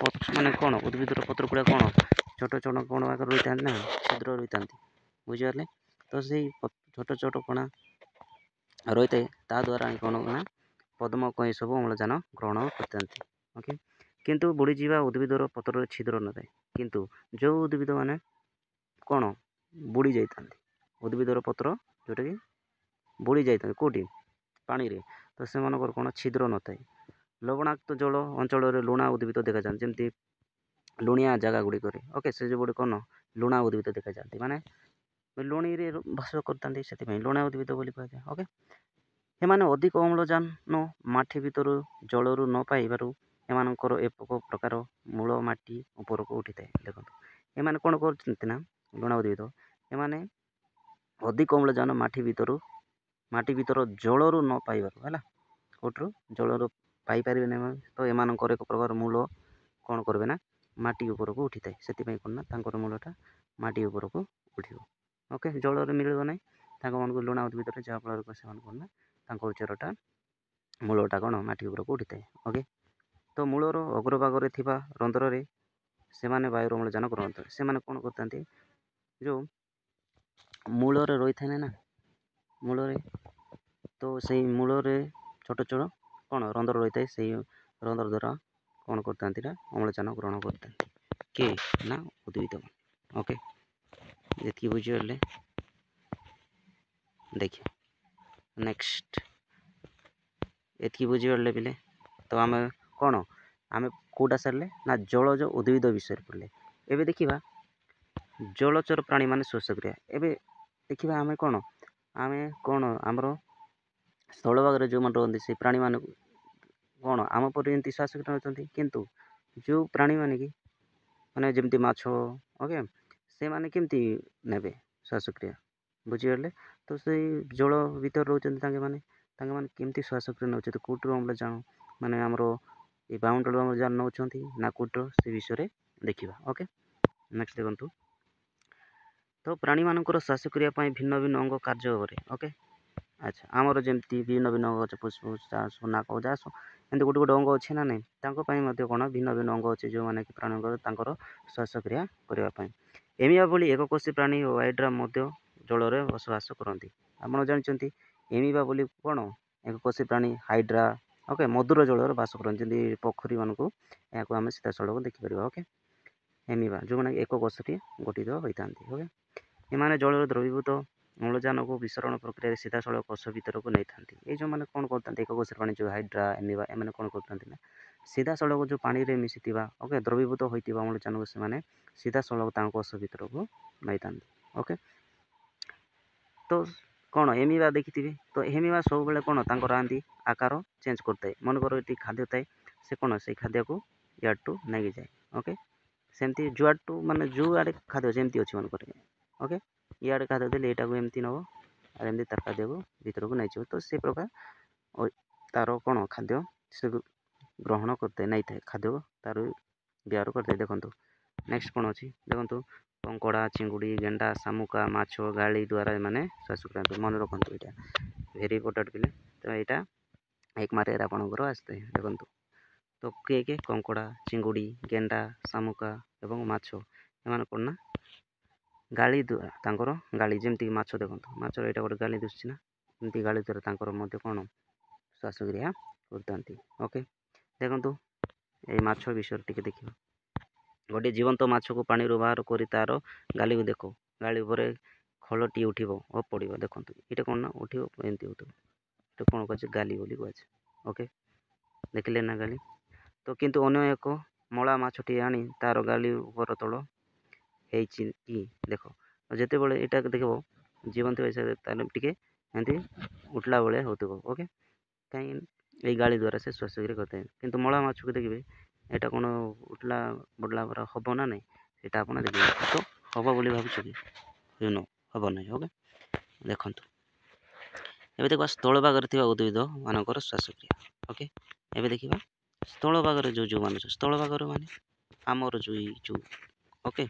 ମାନେ କ'ଣ ଉଦ୍ଭିଦର ପତ୍ର ଗୁଡ଼ା କ'ଣ ଛୋଟ ଛୋଟ କ'ଣ ଆକାର ରହିଥାନ୍ତି ନା ଛିଦ୍ର ରହିଥାନ୍ତି। ବୁଝିପାରିଲେ, ତ ସେଇ ଛୋଟ କଣା ରହିଥାଏ ତା ଦ୍ୱାରା କ'ଣ ନା ପଦ୍ମ କଇଁ ସବୁ ଅମ୍ଳଜାନ ଗ୍ରହଣ କରିଥାନ୍ତି। ଓକେ, କିନ୍ତୁ ବୁଡ଼ିଯିବା ଉଦ୍ଭିଦର ପତ୍ରରେ ଛିଦ୍ର ନଥାଏ। କିନ୍ତୁ ଯେଉଁ ଉଦ୍ଭିଦ ମାନେ କ'ଣ ବୁଡ଼ି ଯାଇଥାନ୍ତି ଉଦ୍ଭିଦର ପତ୍ର ଯେଉଁଟାକି ବୁଡ଼ି ଯାଇଥାନ୍ତି କେଉଁଠି ପାଣିରେ, ତ ସେମାନଙ୍କର କ'ଣ ଛିଦ୍ର ନଥାଏ। ଲବଣାକ୍ତ ଜଳ ଅଞ୍ଚଳରେ ଲୁଣା ଉଦ୍ଭିଦ ଦେଖାଯାନ୍ତି, ଯେମିତି ଲୁଣିଆ ଜାଗା ଗୁଡ଼ିକରେ ଓକେ ସେ ଯେଉଁଗୁଡ଼ିକ କ'ଣ ଲୁଣା ଉଦ୍ଭିଦ ଦେଖାଯାନ୍ତି, ମାନେ ଲୁଣିରେ ବାସ କରିଥାନ୍ତି, ସେଥିପାଇଁ ଲୁଣା ଉଦ୍ଭିଦ ବୋଲି କୁହାଯାଏ। ଓକେ, ଏମାନେ ଅଧିକ ଅମ୍ଳଜାନ ମାଟି ଭିତରୁ ଜଳରୁ ନ ପାଇବାରୁ ଏମାନଙ୍କର ଏକ ପ୍ରକାର ମୂଳ ମାଟି ଉପରକୁ ଉଠିଥାଏ। ଦେଖନ୍ତୁ ଏମାନେ କ'ଣ କରୁଛନ୍ତି ନା ଲୁଣା ଉଦ୍ଭିଦ ଏମାନେ ଅଧିକ ଅମ୍ଳଜାନ ମାଟି ଭିତର ଜଳରୁ ନ ପାଇବାରୁ ହେଲା କୋଉଠୁ ଜଳରୁ ପାଇପାରିବେ ନାହିଁ, ତ ଏମାନଙ୍କର ଏକ ପ୍ରକାର ମୂଳ କ'ଣ କରିବେ ନା ମାଟି ଉପରକୁ ଉଠିଥାଏ। ସେଥିପାଇଁ କ'ଣ ନା ତାଙ୍କର ମୂଳଟା ମାଟି ଉପରକୁ ଉଠିବ। ଓକେ, ଜଳରେ ମିଳିବ ନାହିଁ ତାଙ୍କମାନଙ୍କୁ ଲୁଣା ଉଦ୍ଭିଦରେ, ଯାହାଫଳରେ ସେମାନେ କ'ଣ ନା ତାଙ୍କ ଚେରଟା ମୂଳଟା କ'ଣ ମାଟି ଉପରକୁ ଉଠିଥାଏ। ଓକେ, ତ ମୂଳର ଅଗ୍ରଭାଗରେ ଥିବା ରନ୍ଧ୍ରରେ ସେମାନେ ବାୟୁର ଅମ୍ଳଜାନ ଗ୍ରହଣ କରିଥାନ୍ତି। ସେମାନେ କ'ଣ କରିଥାନ୍ତି ଯେଉଁ ମୂଳରେ ରହିଥାଏ ନା ମୂଳରେ, ତ ସେଇ ମୂଳରେ ଛୋଟ କ'ଣ ରନ୍ଧ୍ର ରହିଥାଏ, ସେଇ ରନ୍ଧ୍ର ଦ୍ୱାରା କ'ଣ କରିଥାନ୍ତି ନା ଅମ୍ଳଜାନ ଗ୍ରହଣ କରିଥାନ୍ତି କିଏ ନା ଉଦ୍ଭିଦ। ଓକେ, ଯେତିକି ବୁଝିପାରିଲେ ଦେଖିବା ନେକ୍ସଟ ଏତିକି ବୁଝିପାରିଲେ ପିଲେ। ତ ଆମେ କ'ଣ କେଉଁଟା ସାରିଲେ ନା ଜଳଜ ଉଦ୍ଭିଦ ବିଷୟରେ ପଢ଼ିଲେ। ଏବେ ଦେଖିବା ଜଳଚର ପ୍ରାଣୀ ମାନେ ଶ୍ୱାସକ୍ରିୟା। ଏବେ ଦେଖିବା ଆମେ କ'ଣ ଆମର ସ୍ଥଳଭାଗରେ ଯେଉଁମାନେ ରହନ୍ତି ସେଇ ପ୍ରାଣୀମାନଙ୍କୁ କ'ଣ ଆମ ପରି ଏମିତି ଶ୍ୱାସକ୍ରିୟା ନେଉଛନ୍ତି, କିନ୍ତୁ ଯେଉଁ ପ୍ରାଣୀମାନେ କି ମାନେ ଯେମିତି ମାଛ ଓକେ ସେମାନେ କେମିତି ନେବେ ଶ୍ୱାସକ୍ରିୟା ବୁଝିପାରିଲେ। ତ ସେଇ ଜଳ ଭିତରେ ରହୁଛନ୍ତି ତାଙ୍କେମାନେ କେମିତି ଶ୍ୱାସକ୍ରିୟା ନେଉଛନ୍ତି, କେଉଁଠୁ ଅମ୍ଳଜାନ ମାନେ ଆମର ଏ ବାୟୁମଣ୍ଡଳ ଅମ୍ଳଜାନ ନେଉଛନ୍ତି ନା କେଉଁଠୁ, ସେ ବିଷୟରେ ଦେଖିବା। ଓକେ, ନେକ୍ସଟ ଦେଖନ୍ତୁ ତ ପ୍ରାଣୀମାନଙ୍କର ଶ୍ୱାସକ୍ରିୟା ପାଇଁ ଭିନ୍ନ ଭିନ୍ନ ଅଙ୍ଗ କାର୍ଯ୍ୟ କରେ। ଓକେ, ଆଚ୍ଛା ଆମର ଯେମିତି ଭିନ୍ନ ଅଙ୍ଗ ଅଛି ଫୁସଫୁସ୍ ନାକ ଏମିତି ଗୋଟେ ଅଙ୍ଗ ଅଛି ନା ନାହିଁ, ତାଙ୍କ ପାଇଁ ମଧ୍ୟ କ'ଣ ଭିନ୍ନ ଅଙ୍ଗ ଅଛି ଯେଉଁମାନେ କି ପ୍ରାଣୀଙ୍କର ତାଙ୍କର ଶ୍ୱାସକ୍ରିୟା କରିବା ପାଇଁ। ଏମିଆ ଭଳି ଏକକୋଷୀ ପ୍ରାଣୀ ଓ ହାଇଡ୍ରା ମଧ୍ୟ ଜଳରେ ବସବାସ କରନ୍ତି। ଆପଣ ଜାଣିଛନ୍ତି ଏମିବା ବୋଲି କ'ଣ ଏକକୋଷୀ ପ୍ରାଣୀ ହାଇଡ୍ରା ଓକେ ମଧୁର ଜଳରେ ବାସ କରନ୍ତି, ଯେମିତି ପୋଖରୀମାନଙ୍କୁ ଏହାକୁ ଆମେ ସିଧାସଳଖ ଦେଖିପାରିବା। ଓକେ, ଏମିବା ଯେଉଁମାନେ ଏକକୋଷରେ ଗଠିତ ହୋଇଥାନ୍ତି। ଓକେ, ଏମାନେ ଜଳରେ ଦ୍ରବୀଭୂତ ଅମ୍ଳଜାନକୁ ବିସରଣ ପ୍ରକ୍ରିୟାରେ ସିଧାସଳଖ କୋଷ ଭିତରକୁ ନେଇଥାନ୍ତି। ଏଇ ଯେଉଁମାନେ କ'ଣ କରୁଥାନ୍ତି ଏକକୋଷୀୟ ପ୍ରାଣୀ ଯେଉଁ ହାଇଡ୍ରା ଏମିବା ଏମାନେ କ'ଣ କରୁଥାନ୍ତି ନା ସିଧାସଳଖ ଯେଉଁ ପାଣିରେ ମିଶିଥିବା ଓକେ ଦ୍ରବୀଭୂତ ହୋଇଥିବା ଅମ୍ଳଜାନକୁ ସେମାନେ ସିଧାସଳଖ ତାଙ୍କ କୋଷ ଭିତରକୁ ନେଇଥାନ୍ତି। ଓକେ ତ କ'ଣ ଏମିବା ଦେଖିଥିବେ ତ ଏମିବା ସବୁବେଳେ କ'ଣ ତାଙ୍କ ରାନ୍ଧି ଆକାର ଚେଞ୍ଜ କରିଥାଏ। ମନେକର ଏଠି ଖାଦ୍ୟ ଥାଏ ସେ କ'ଣ ସେଇ ଖାଦ୍ୟକୁ ଇଆଡ଼ଠୁ ନେଇକି ଯାଏ। ଓକେ ସେମିତି ଯୁଆଡ଼ଠୁ ମାନେ ଯେଉଁ ଆଡ଼େ ଖାଦ୍ୟ ଯେମିତି ଅଛି ମନେକର ଓକେ ଇଆଡ଼େ ଖାଦ୍ୟ ଦେଲେ ଏଇଟାକୁ ଏମିତି ନେବ ଆଉ ଏମିତି ତା ଖାଦ୍ୟକୁ ଭିତରକୁ ନେଇଯିବ। ତ ସେ ପ୍ରକାର ତାର କ'ଣ ଖାଦ୍ୟ ସେ ଗ୍ରହଣ କରିଥାଏ ନେଇଥାଏ ଖାଦ୍ୟକୁ ତାର ବ୍ୟବହାର କରିଥାଏ। ଦେଖନ୍ତୁ ନେକ୍ସଟ କ'ଣ ଅଛି ଦେଖନ୍ତୁ କଙ୍କଡ଼ା ଚିଙ୍ଗୁଡ଼ି ଗେଣ୍ଡା ଶାମୁକା ମାଛ ଗାଳି ଦ୍ୱାରା ଏମାନେ ଶ୍ୱାସକ୍ରିୟା ମନେ ରଖନ୍ତୁ ଏଇଟା ଭେରି ଇମ୍ପୋର୍ଟାଣ୍ଟ ପିଲେ। ତ ଏଇଟା 1 ମାର୍କରେ ଆପଣଙ୍କର ଆସିଥାଏ। ଦେଖନ୍ତୁ ତ କିଏ କଙ୍କଡ଼ା ଚିଙ୍ଗୁଡ଼ି ଗେଣ୍ଡା ଶାମୁକା ଏବଂ ମାଛ ଏମାନେ କ'ଣ ନା ଗାଳି ଦ୍ୱାରା ତାଙ୍କର ଗାଳି ଯେମିତିକି ମାଛ ଦେଖନ୍ତୁ ମାଛର ଏଇଟା ଗୋଟେ ଗାଳି ଦିଶୁଛି ନା ଏମିତି ଗାଳି ଦ୍ୱାରା ତାଙ୍କର ମଧ୍ୟ କ'ଣ ଶ୍ୱାସକ୍ରିୟା କରିଥାନ୍ତି। ଓକେ ଦେଖନ୍ତୁ ଏଇ ମାଛ ବିଷୟରେ ଟିକେ ଦେଖିବା। ଗୋଟିଏ ଜୀବନ୍ତ ମାଛକୁ ପାଣିରୁ ବାହାର କରି ତାର ଗାଲିକୁ ଦେଖ ଗାଳି ଉପରେ ଖୋଳଟି ଉଠିବ ଓ ପଡ଼ିବ। ଦେଖନ୍ତୁ ଏଇଟା କ'ଣ ନା ଉଠିବ ଏମିତି ଉଠିବ ଏଇଟା କ'ଣ କୁହାଯାଏ ଗାଲି ବୋଲି କୁହାଯାଏ। ଓକେ ଦେଖିଲେ ନା ଗାଲି ତ କିନ୍ତୁ ଅନ୍ୟ ଏକ ମଳା ମାଛଟି ଆଣି ତାର ଗାଲି ଉପର ତଳ ହେଇଛି କି ଦେଖ ଯେତେବେଳେ ଏଇଟା ଦେଖିବ ଜୀବନ୍ତ ହିସାବରେ ତାହେଲେ ଟିକେ ଏମିତି ଉଠିଲା ଭଳିଆ ହେଉଥିବ। ଓକେ କାହିଁକି ଏଇ ଗାଳି ଦ୍ୱାରା ସେ ଶ୍ୱାସକ୍ରିୟା କରିଥାଏ। କିନ୍ତୁ ମଳା ମାଛକୁ ଦେଖିବେ ଏଇଟା କ'ଣ ଉଠିଲା ବଢ଼ିଲା ପରା ହେବ ନା ନାହିଁ ସେଇଟା ଆପଣ ଦେଖିବେ ତ ହେବ ବୋଲି ଭାବୁଛ କି ହେବ ନାହିଁ। ଓକେ ଦେଖନ୍ତୁ ଏବେ ଦେଖିବା ସ୍ଥଳ ଭାଗରେ ଥିବା ଉଦ୍ଭିଦ ମାନଙ୍କର ଶ୍ୱାସକ୍ରିୟା। ଓକେ ଏବେ ଦେଖିବା ସ୍ଥଳ ଭାଗରେ ଯେଉଁମାନେ ସ୍ଥଳ ଭାଗରେ ମାନେ ଆମର ଯେଉଁ ଓକେ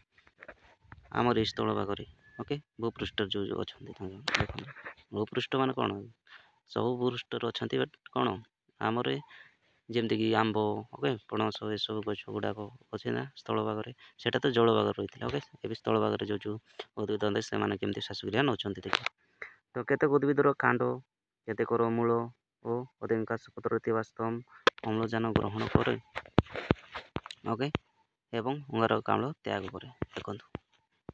ଆମର ଏଇ ସ୍ଥଳ ଭାଗରେ ଓକେ ଭୂପୃଷ୍ଠରେ ଯେଉଁ ଅଛନ୍ତି ତାଙ୍କ ଦେଖନ୍ତୁ ଭୂପୃଷ୍ଠ ମାନେ କ'ଣ ସବୁ ଭୂପୃଷ୍ଠରେ ଅଛନ୍ତି ବଟ୍ କ'ଣ ଆମର ଯେମିତିକି ଆମ୍ବ ଓକେ ପଣସ ଏସବୁ ଗଛ ଗୁଡ଼ାକ ଅଛି ନା ସ୍ଥଳ ଭାଗରେ ସେଇଟା ତ ଜଳ ଭାଗରେ ରହିଥିଲା। ଓକେ ଏବେ ସ୍ଥଳ ଭାଗରେ ଯେଉଁ ଉଦ୍ଭିଦ ସେମାନେ କେମିତି ଶ୍ୱାସକ୍ରିୟା ନେଉଛନ୍ତି ଦେଖିବା। ତ କେତେକ ଉଦ୍ଭିଦର କାଣ୍ଡ କେତେକର ମୂଳ ଓ ଅଧିକାଂଶ ପତ୍ରରେ ଥିବା ସ୍ତମ୍ଭ ଅମ୍ଳଜାନ ଗ୍ରହଣ କରେ ଓକେ ଏବଂ ଅଙ୍ଗାରକାମ୍ଳ ତ୍ୟାଗ କରେ। ଦେଖନ୍ତୁ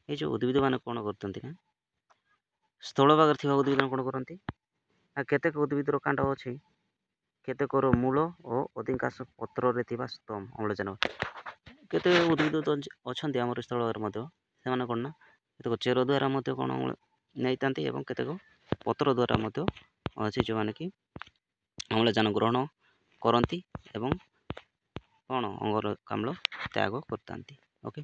ଏଇ ଯେଉଁ ଉଦ୍ଭିଦ ମାନେ କ'ଣ କରୁଛନ୍ତି ନା ସ୍ଥଳ ଭାଗରେ ଥିବା ଉଦ୍ଭିଦ କ'ଣ କରନ୍ତି ଆଉ କେତେକ ଉଦ୍ଭିଦର କାଣ୍ଡ ଅଛି କେତେକର ମୂଳ ଓ ଅଧିକାଂଶ ପତ୍ରରେ ଥିବା ସ୍ତମ୍ଭ ଅମ୍ଳଜାନ କେତେ ଉଦ୍ଭିଦ ଅଛନ୍ତି ଆମର ସ୍ଥଳ ଭାଗରେ ମଧ୍ୟ ସେମାନେ କ'ଣ ନା କେତେକ ଚେର ଦ୍ୱାରା ମଧ୍ୟ କ'ଣ ନେଇଥାନ୍ତି ଏବଂ କେତେକ ପତ୍ର ଦ୍ୱାରା ମଧ୍ୟ ଅଛି ଯେଉଁମାନେ କି ଅମ୍ଳଜାନ ଗ୍ରହଣ କରନ୍ତି ଏବଂ କ'ଣ ଅଙ୍ଗାରକାମ୍ଳ ତ୍ୟାଗ କରିଥାନ୍ତି। ଓକେ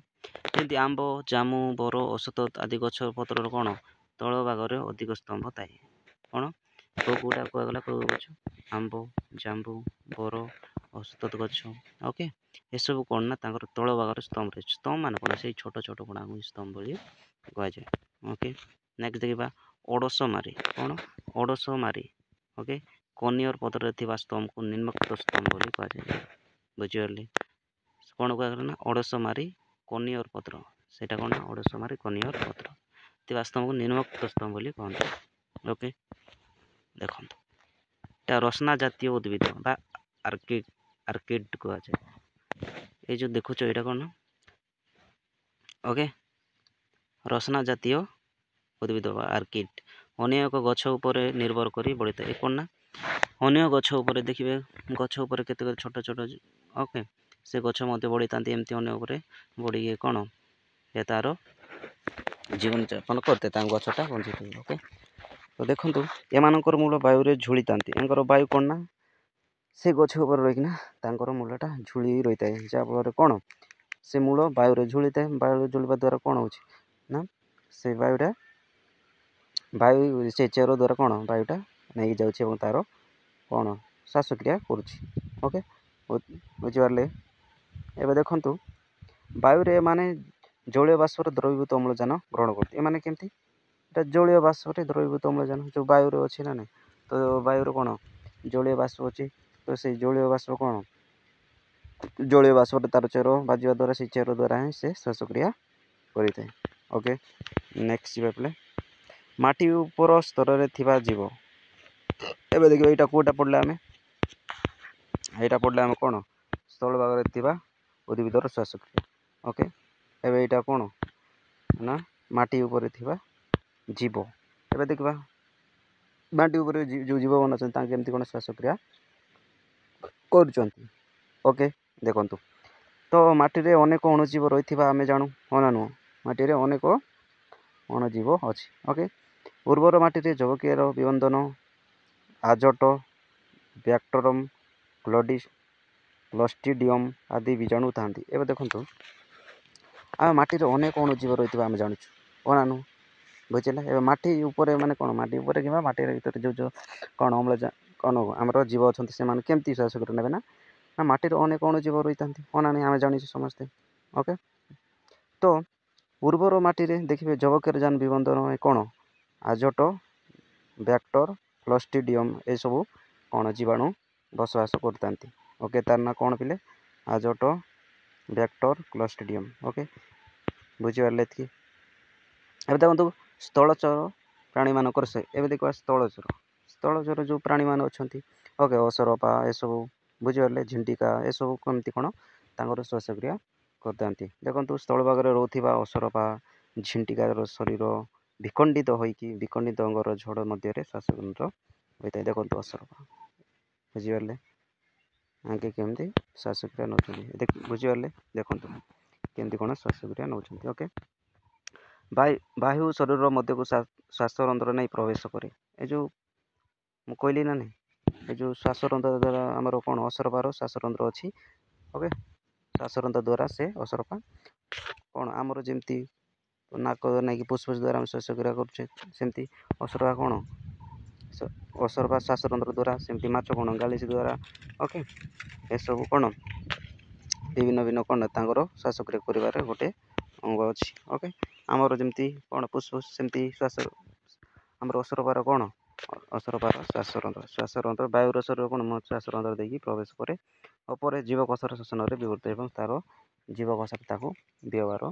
ଯେମିତି ଆମ୍ବ ଜାମୁ ବର ଔଷଧ ଆଦି ଗଛ ପତ୍ରର କ'ଣ ତଳ ଭାଗରେ ଅଧିକ ସ୍ତମ୍ଭ ଥାଏ। କ'ଣ କେଉଁଟା କୁହାଗଲା କେଉଁ ଗଛ ଆମ୍ବ ଜାମ୍ବୁ ବର ଔଷଧ ଗଛ ଓକେ ଏସବୁ କ'ଣ ନା ତାଙ୍କର ତଳ ଭାଗରେ ସ୍ତମ୍ଭ ରହିଛି। ସ୍ତମ୍ଭ ମାନେ କ'ଣ ସେଇ ଛୋଟ ଛୋଟ ଗୁଡ଼ାକୁ ସ୍ତମ୍ଭ ବୋଲି କୁହାଯାଏ। ଓକେ ନେକ୍ସଟ ଦେଖିବା ଓଡ଼ସମାରୀ କ'ଣ ଓଡ଼ସମାରୀ ଓକେ କନିଅର ପତ୍ରରେ ଥିବା ସ୍ତମ୍ଭକୁ ନିମ୍ନୋକ୍ତ ସ୍ତମ୍ଭ ବୋଲି କୁହାଯାଏ। ବୁଝିପାରିଲେ କ'ଣ କୁହାଗଲା ନା ଓଡ଼ସମାରୀ କନିଅର ପତ୍ର ସେଇଟା କ'ଣ ଓଡ଼ସମାରୀ କନିଅର ପତ୍ର ଥିବା ସ୍ତମ୍ଭକୁ ନିମ୍ନୋକ୍ତ ସ୍ତମ୍ଭ ବୋଲି କହନ୍ତି। ଓକେ ଦେଖନ୍ତୁ ଏଇଟା ରସ୍ନା ଜାତୀୟ ଉଦ୍ଭିଦ ବା ଆର୍କିଡ୍ କୁହାଯାଏ। ଏଇ ଯେଉଁ ଦେଖୁଛ ଏଇଟା କ'ଣ ଓକେ ରସ୍ନା ଜାତୀୟ ଉଦ୍ଭିଦ ବା ଆର୍କିଡ୍ ଅନ୍ୟ ଏକ ଗଛ ଉପରେ ନିର୍ଭର କରି ବଢ଼ିଥାଏ। ଏ କ'ଣ ନା ଅନ୍ୟ ଗଛ ଉପରେ ଦେଖିବେ ଗଛ ଉପରେ କେତେକ ଛୋଟ ଛୋଟ ଓକେ ସେ ଗଛ ମଧ୍ୟ ବଢ଼ିଥାନ୍ତି ଏମିତି ଅନ୍ୟ ଉପରେ ବଢ଼ିକି କ'ଣ ଏ ତା'ର ଜୀବନଯାପନ କରିଥାଏ ତାଙ୍କ ଗଛଟା ବଞ୍ଚିଥାଏ। ଓକେ ତ ଦେଖନ୍ତୁ ଏମାନଙ୍କର ମୂଳ ବାୟୁରେ ଝୁଳିଥାନ୍ତି ଏଙ୍କର ବାୟୁ କ'ଣ ନା ସେ ଗଛ ଉପରେ ରହିକିନା ତାଙ୍କର ମୂଳଟା ଝୁଳି ରହିଥାଏ ଯାହାଫଳରେ କ'ଣ ସେ ମୂଳ ବାୟୁରେ ଝୁଳିଥାଏ। ବାୟୁରେ ଝୁଳିବା ଦ୍ୱାରା କ'ଣ ହେଉଛି ନା ସେ ବାୟୁ ସେ ଚେର ଦ୍ୱାରା କ'ଣ ବାୟୁଟା ନେଇକି ଯାଉଛି ଏବଂ ତା'ର କ'ଣ ଶ୍ୱାସକ୍ରିୟା କରୁଛି। ଓକେ ବୁଝିପାରିଲେ ଏବେ ଦେଖନ୍ତୁ ବାୟୁରେ ଏମାନେ ଜଳୀୟ ବାଷ୍ପରେ ଦ୍ରବୀଭୂତ ଅମ୍ଳଜାନ ଗ୍ରହଣ କରନ୍ତି। ଏମାନେ କେମିତି ଏଇଟା ଜଳୀୟ ବାଷ୍ପରେ ଦ୍ରବୀଭୂତ ଅମ୍ଳଜାନ ଯେଉଁ ବାୟୁରେ ଅଛି ନା ନାହିଁ ତ ବାୟୁରେ କ'ଣ ଜଳୀୟ ବାଷ୍ପ ଅଛି ତ ସେଇ ଜଳୀୟ ବାଷ୍ପ କ'ଣ ଜଳୀୟ ବାଷ୍ପରେ ତା'ର ଚେର ବାଜିବା ଦ୍ୱାରା ସେଇ ଚେର ଦ୍ୱାରା ହିଁ ସେ ଶ୍ୱାସକ୍ରିୟା କରିଥାଏ। ଓକେ ନେକ୍ସଟ ଯିବା ପିଲା ମାଟି ଉପର ସ୍ତରରେ ଥିବା ଜୀବ ଏବେ ଦେଖିବା ଏଇଟା କେଉଁଟା ପଡ଼ିଲେ ଆମେ କ'ଣ ସ୍ଥଳ ଭାଗରେ ଥିବା ଉଦ୍ଭିଦର ଶ୍ୱାସକ୍ରିୟା। ଓକେ ଏବେ ଏଇଟା କ'ଣ ନା ମାଟି ଉପରେ ଥିବା ଜୀବ ଏବେ ଦେଖିବା ମାଟି ଉପରେ ଯେଉଁ ଜୀବମାନ ଅଛନ୍ତି ତାଙ୍କେ କେମିତି କ'ଣ ଶ୍ୱାସକ୍ରିୟା କରୁଛନ୍ତି। ଓକେ, ଦେଖନ୍ତୁ ତ ମାଟିରେ ଅନେକ ଅଣୁଜୀବ ରହିଥିବା ଆମେ ଜାଣୁ, ହଁ ନା ନୁହଁ? ମାଟିରେ ଅନେକ ଅଣୁଜୀବ ଅଛି। ଓକେ, ଉର୍ବର ମାଟିରେ ଜବକୀୟର ବିବନ୍ଦନ, ଆଜୋଟ, ବ୍ୟାକ୍ଟରମ୍, କ୍ଲଷ୍ଟ୍ରିଡ଼ିୟମ୍ ଆଦି ବୀଜାଣୁ ଥାନ୍ତି। ଏବେ ଦେଖନ୍ତୁ ଆମେ ମାଟିରେ ଅନେକ ଅଣୁଜୀବ ରହିଥିବା ଆମେ ଜାଣୁଛୁ, ହଁ ନା ନୁହଁ? ବୁଝିଲେ? ଏବେ ମାଟି ଉପରେ ମାନେ କ'ଣ, ମାଟି ଉପରେ କିମ୍ବା ମାଟିର ଭିତରେ ଯେଉଁ କ'ଣ କ'ଣ ଆମର ଜୀବ ଅଛନ୍ତି ସେମାନେ କେମିତି ଶ୍ୱାସକ୍ରିୟା ନେବେ ନା ମାଟିରେ ଅନେକ ଅଣୁଜୀବ ରହିଥାନ୍ତି, ହଁ ନା ନାହିଁ? ଆମେ ଜାଣିଛୁ ସମସ୍ତେ। ଓକେ, ତ ଉର୍ବର ମାଟିରେ ଦେଖିବେ ଜବକୀୟର ବିବନ୍ଦନ କ'ଣ ଆଜୋଟ, ବ୍ୟାକ୍ଟର, କ୍ଲଷ୍ଟ୍ରିଡ଼ିୟମ୍ ଏସବୁ କ'ଣ ଜୀବାଣୁ ବସବାସ କରିଥାନ୍ତି। ଓକେ, ତାର ନାଁ କ'ଣ ପିଲେ? ଆଜୋଟ, ବ୍ୟାକ୍ଟର, କ୍ଲଷ୍ଟ୍ରିଡ଼ିୟମ୍। ଓକେ, ବୁଝିପାରିଲେ ଏତିକି? ଏବେ ଦେଖନ୍ତୁ ସ୍ଥଳଚର ପ୍ରାଣୀମାନଙ୍କର ଏବେ ଦେଖିବା ସ୍ଥଳଚର ଯେଉଁ ପ୍ରାଣୀମାନେ ଅଛନ୍ତି, ଓକେ, ଅସରପା ଏସବୁ, ବୁଝିପାରିଲେ? ଝିଣ୍ଟିକା ଏସବୁ କେମିତି କ'ଣ ତାଙ୍କର ଶ୍ୱାସକ୍ରିୟା କରିଥାନ୍ତି। ଦେଖନ୍ତୁ ସ୍ଥଳଭାଗରେ ରହୁଥିବା ଅସରପା ଝିଣ୍ଟିକାର ଶରୀର ବିଖଣ୍ଡିତ ହୋଇକି ବିଖଣ୍ଡିତ ଅଙ୍ଗର ଝଡ଼ ମଧ୍ୟରେ ଶ୍ୱାସତନ୍ତ୍ର ହୋଇଥାଏ। ଦେଖନ୍ତୁ ଅସରପା, ବୁଝିପାରିଲେ? ଆଙ୍କେ କେମିତି ଶ୍ୱାସକ୍ରିୟା ନେଉଛନ୍ତି, ବୁଝିପାରିଲେ? ଦେଖନ୍ତୁ କେମିତି କ'ଣ ଶ୍ୱାସକ୍ରିୟା ନେଉଛନ୍ତି। ଓକେ, ବାୟୁ ଶରୀର ମଧ୍ୟକୁ ଶ୍ୱାସରନ୍ଧ୍ର ନେଇ ପ୍ରବେଶ କରେ। ଏ ଯେଉଁ ମୁଁ କହିଲି ନା ନାହିଁ, ଏ ଯେଉଁ ଶ୍ୱାସରନ୍ଧ୍ର ଦ୍ୱାରା ଆମର କ'ଣ ଅସରପାର ଶ୍ୱାସରନ୍ଧ୍ର ଅଛି। ଓକେ, ଶ୍ୱାସରନ୍ଧ୍ର ଦ୍ୱାରା ସେ ଅସରପା କ'ଣ ଆମର ଯେମିତି ନାକ ନେଇକି ଫୁସ୍ଫୁସ୍ ଦ୍ୱାରା ଆମେ ଶ୍ୱାସକ୍ରିୟା କରୁଛେ, ସେମିତି ଅସରପା କ'ଣ ଅସରପା ଶ୍ୱାସରନ୍ଧ୍ର ଦ୍ୱାରା, ସେମିତି ମାଛ କ'ଣ ଗାଳିଚ ଦ୍ୱାରା। ଓକେ, ଏସବୁ କ'ଣ ବିଭିନ୍ନ କ'ଣ ତାଙ୍କର ଶ୍ୱାସକ୍ରିୟା କରିବାରେ ଗୋଟେ ଅଙ୍ଗ ଅଛି। ଓକେ, ଆମର ଯେମିତି କ'ଣ ଫୁସ୍ଫୁସ୍ ସେମିତି ଆମର ଅସରପାର କ'ଣ ଅସରପାର ଶ୍ୱାସରନ୍ଧ୍ର ବାୟୁର ଶରୀର କ'ଣ ଶ୍ୱାସରନ୍ଧ୍ର ଦେଇକି ପ୍ରବେଶ କରେ ଓ ପରେ ଜୀବକୋଷର ଶୋଷଣରେ ବ୍ୟବହୃତ ଏବଂ ତା'ର ଜୀବକୋଷରେ ତାକୁ ବ୍ୟବହାର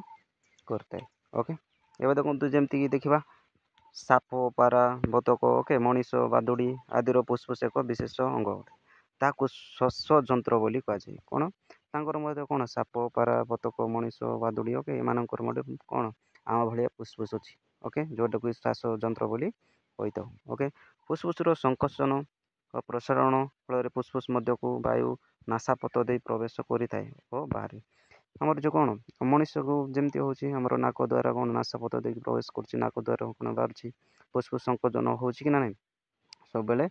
କରିଥାଏ। ଓକେ, ଏବେ ଦେଖନ୍ତୁ ଯେମିତିକି ଦେଖିବା ସାପ, ପାରା, ବତକ, ଓକେ, ମଣିଷ, ବାଦୁଡ଼ି ଆଦିର ଫୁସ୍ଫୁସ୍ ଏକ ବିଶେଷ ଅଙ୍ଗ ଅଟେ। ତାହାକୁ ଶ୍ୱାସ ଯନ୍ତ୍ର ବୋଲି କୁହାଯାଏ। କ'ଣ ତାଙ୍କର ମଧ୍ୟ କ'ଣ ସାପ, ପାରା, ବତକ, ମଣିଷ, ବାଦୁଡ଼ି, ଓକେ, ଏମାନଙ୍କର ମଧ୍ୟ କ'ଣ ଆମ ଭଳିଆ ଫୁସ୍ଫୁସ୍ ଅଛି। ଓକେ, ଯେଉଁଟାକୁ ଶ୍ୱାସ ଯନ୍ତ୍ର ବୋଲି କହିଥାଉ। ଓକେ, ଫୁସ୍ଫୁସ୍ର ସଂକୋଚନ ଓ ପ୍ରସାରଣ ଫଳରେ ଫୁସ୍ଫୁସ୍ ମଧ୍ୟକୁ ବାୟୁ ନାସାପଥ ଦେଇ ପ୍ରବେଶ କରିଥାଏ ଓ ବାହାରେ। ଆମର ଯେଉଁ କ'ଣ ମଣିଷକୁ ଯେମିତି ହେଉଛି ଆମର ନାକ ଦ୍ୱାରା କ'ଣ ନାସାପଥ ଦେଇକି ପ୍ରବେଶ କରୁଛି, ନାକ ଦ୍ୱାରା କ'ଣ ବାହାରୁଛି, ଫୁସ୍ଫୁସ୍ ସଂକୋଚନ ହେଉଛି କି ନା ନାହିଁ? ସବୁବେଳେ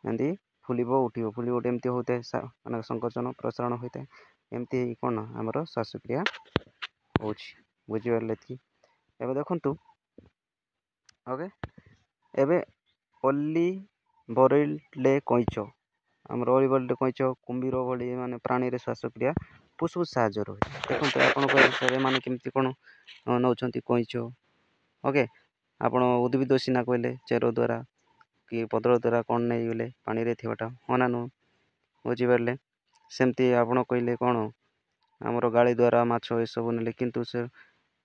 ଏମିତି ଫୁଲିବ ଉଠିବ ଏମିତି ହୋଇଥାଏ, ମାନେ ସଂକୋଚନ ପ୍ରସାରଣ ହୋଇଥାଏ। ଏମିତି କ'ଣ ଆମର ଶ୍ୱାସକ୍ରିୟା ହେଉଛି, ବୁଝିପାରିଲେ ଏତିକି? ଏବେ ଦେଖନ୍ତୁ ଓକେ, ଏବେ ଅଲିଭରିଡେ କଇଁଛ, ଆମର ଅଲିଭରିଡେ କଇଁଛ, କୁମ୍ଭୀର ଭଳି ମାନେ ପ୍ରାଣୀରେ ଶ୍ୱାସକ୍ରିୟା ଫୁସ୍ଫୁସ୍ ସାହାଯ୍ୟରେ ହୋଇଥାଏ। ଦେଖନ୍ତୁ ଆପଣଙ୍କ ହିସାବରେ ଏମାନେ କେମିତି କ'ଣ ନେଉଛନ୍ତି କଇଁଛ। ଓକେ, ଆପଣ ଉଦ୍ଭିଦ ସିନା କହିଲେ ଚେର ଦ୍ୱାରା କି ପତ୍ର ଦ୍ୱାରା କ'ଣ ନେଇଗଲେ ପାଣିରେ ଥିବାଟା, ହଁ ନା ନୁହଁ? ବୁଝିପାରିଲେ? ସେମିତି ଆପଣ କହିଲେ କ'ଣ ଆମର ଗାଳି ଦ୍ୱାରା ମାଛ ଏସବୁ ନେଲେ, କିନ୍ତୁ ସେ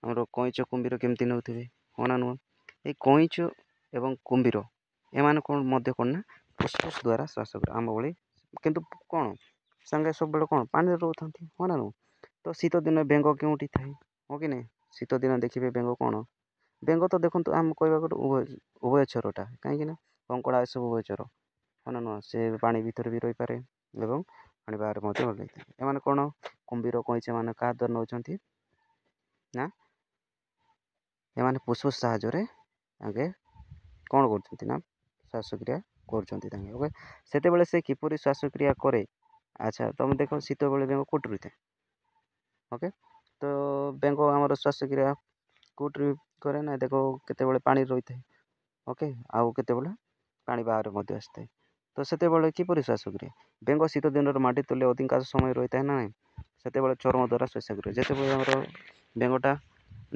ଆମର କଇଁଛ କୁମ୍ଭୀର କେମିତି ନେଉଥିବେ, ହଁ ନା ନୁହଁ? ଏଇ କଇଁଛ ଏବଂ କୁମ୍ଭୀର ଏମାନେ କ'ଣ ମଧ୍ୟ କ'ଣ ନା ଫୁସ୍ଫୁସ୍ ଦ୍ୱାରା ଶ୍ୱାସକ୍ରିୟା ଆମ ଭଳି, କିନ୍ତୁ କ'ଣ ସାଙ୍ଗେ ସବୁବେଳେ କ'ଣ ପାଣିରେ ରହୁଥାନ୍ତି, ହଁ ନା ନୁହଁ? ତ ଶୀତ ଦିନ ବେଙ୍ଗ କେଉଁଠି ଥାଏ, ହଁ କି ନାହିଁ? ଶୀତ ଦିନ ଦେଖିବେ ବେଙ୍ଗ କ'ଣ, ବେଙ୍ଗ ତ ଦେଖନ୍ତୁ ଆମେ କହିବା ଗୋଟେ ଉଭୟଚରଟା, କାହିଁକିନା କଙ୍କଡ଼ା ଏସବୁ ଉଭୟଚର, ହଁ ନା ନୁହଁ? ସେ ପାଣି ଭିତରେ ବି ରହିପାରେ ଏବଂ ପାଣି ବାହାରେ ମଧ୍ୟ ରହିଥାଏ। ଏମାନେ କ'ଣ କୁମ୍ଭୀର କଇଁଛ ମାନେ କାହା ଦ୍ୱାରା ନେଉଛନ୍ତି ନା ଏମାନେ ଫୁସ୍ଫୁସ୍ ସାହାଯ୍ୟରେ ତାଙ୍କେ କ'ଣ କରୁଛନ୍ତି ନା ଶ୍ୱାସକ୍ରିୟା କରୁଛନ୍ତି ତାଙ୍କେ। ଓକେ, ସେତେବେଳେ ସେ କିପରି ଶ୍ୱାସକ୍ରିୟା କରେ? ଆଚ୍ଛା, ତୁମେ ଦେଖ ଶୀତବେଳେ ବେଙ୍ଗ କେଉଁଠି ରହିଥାଏ? ଓକେ, ତ ବେଙ୍ଗ ଆମର ଶ୍ୱାସକ୍ରିୟା କେଉଁଠି କରେ ନା ଦେଖ କେତେବେଳେ ପାଣିରେ ରହିଥାଏ, ଓକେ, ଆଉ କେତେବେଳେ ପାଣି ବାହାରେ ମଧ୍ୟ ଆସିଥାଏ। ତ ସେତେବେଳେ କିପରି ଶ୍ୱାସକ୍ରିୟା? ବେଙ୍ଗ ଶୀତ ଦିନରେ ମାଟି ତଳେ ଅଧିକାଂଶ ସମୟ ରହିଥାଏ ନା ନାହିଁ? ସେତେବେଳେ ଚର୍ମ ଦ୍ୱାରା ଶ୍ୱାସକ୍ରିୟା, ଯେତେବେଳେ ଆମର ବେଙ୍ଗଟା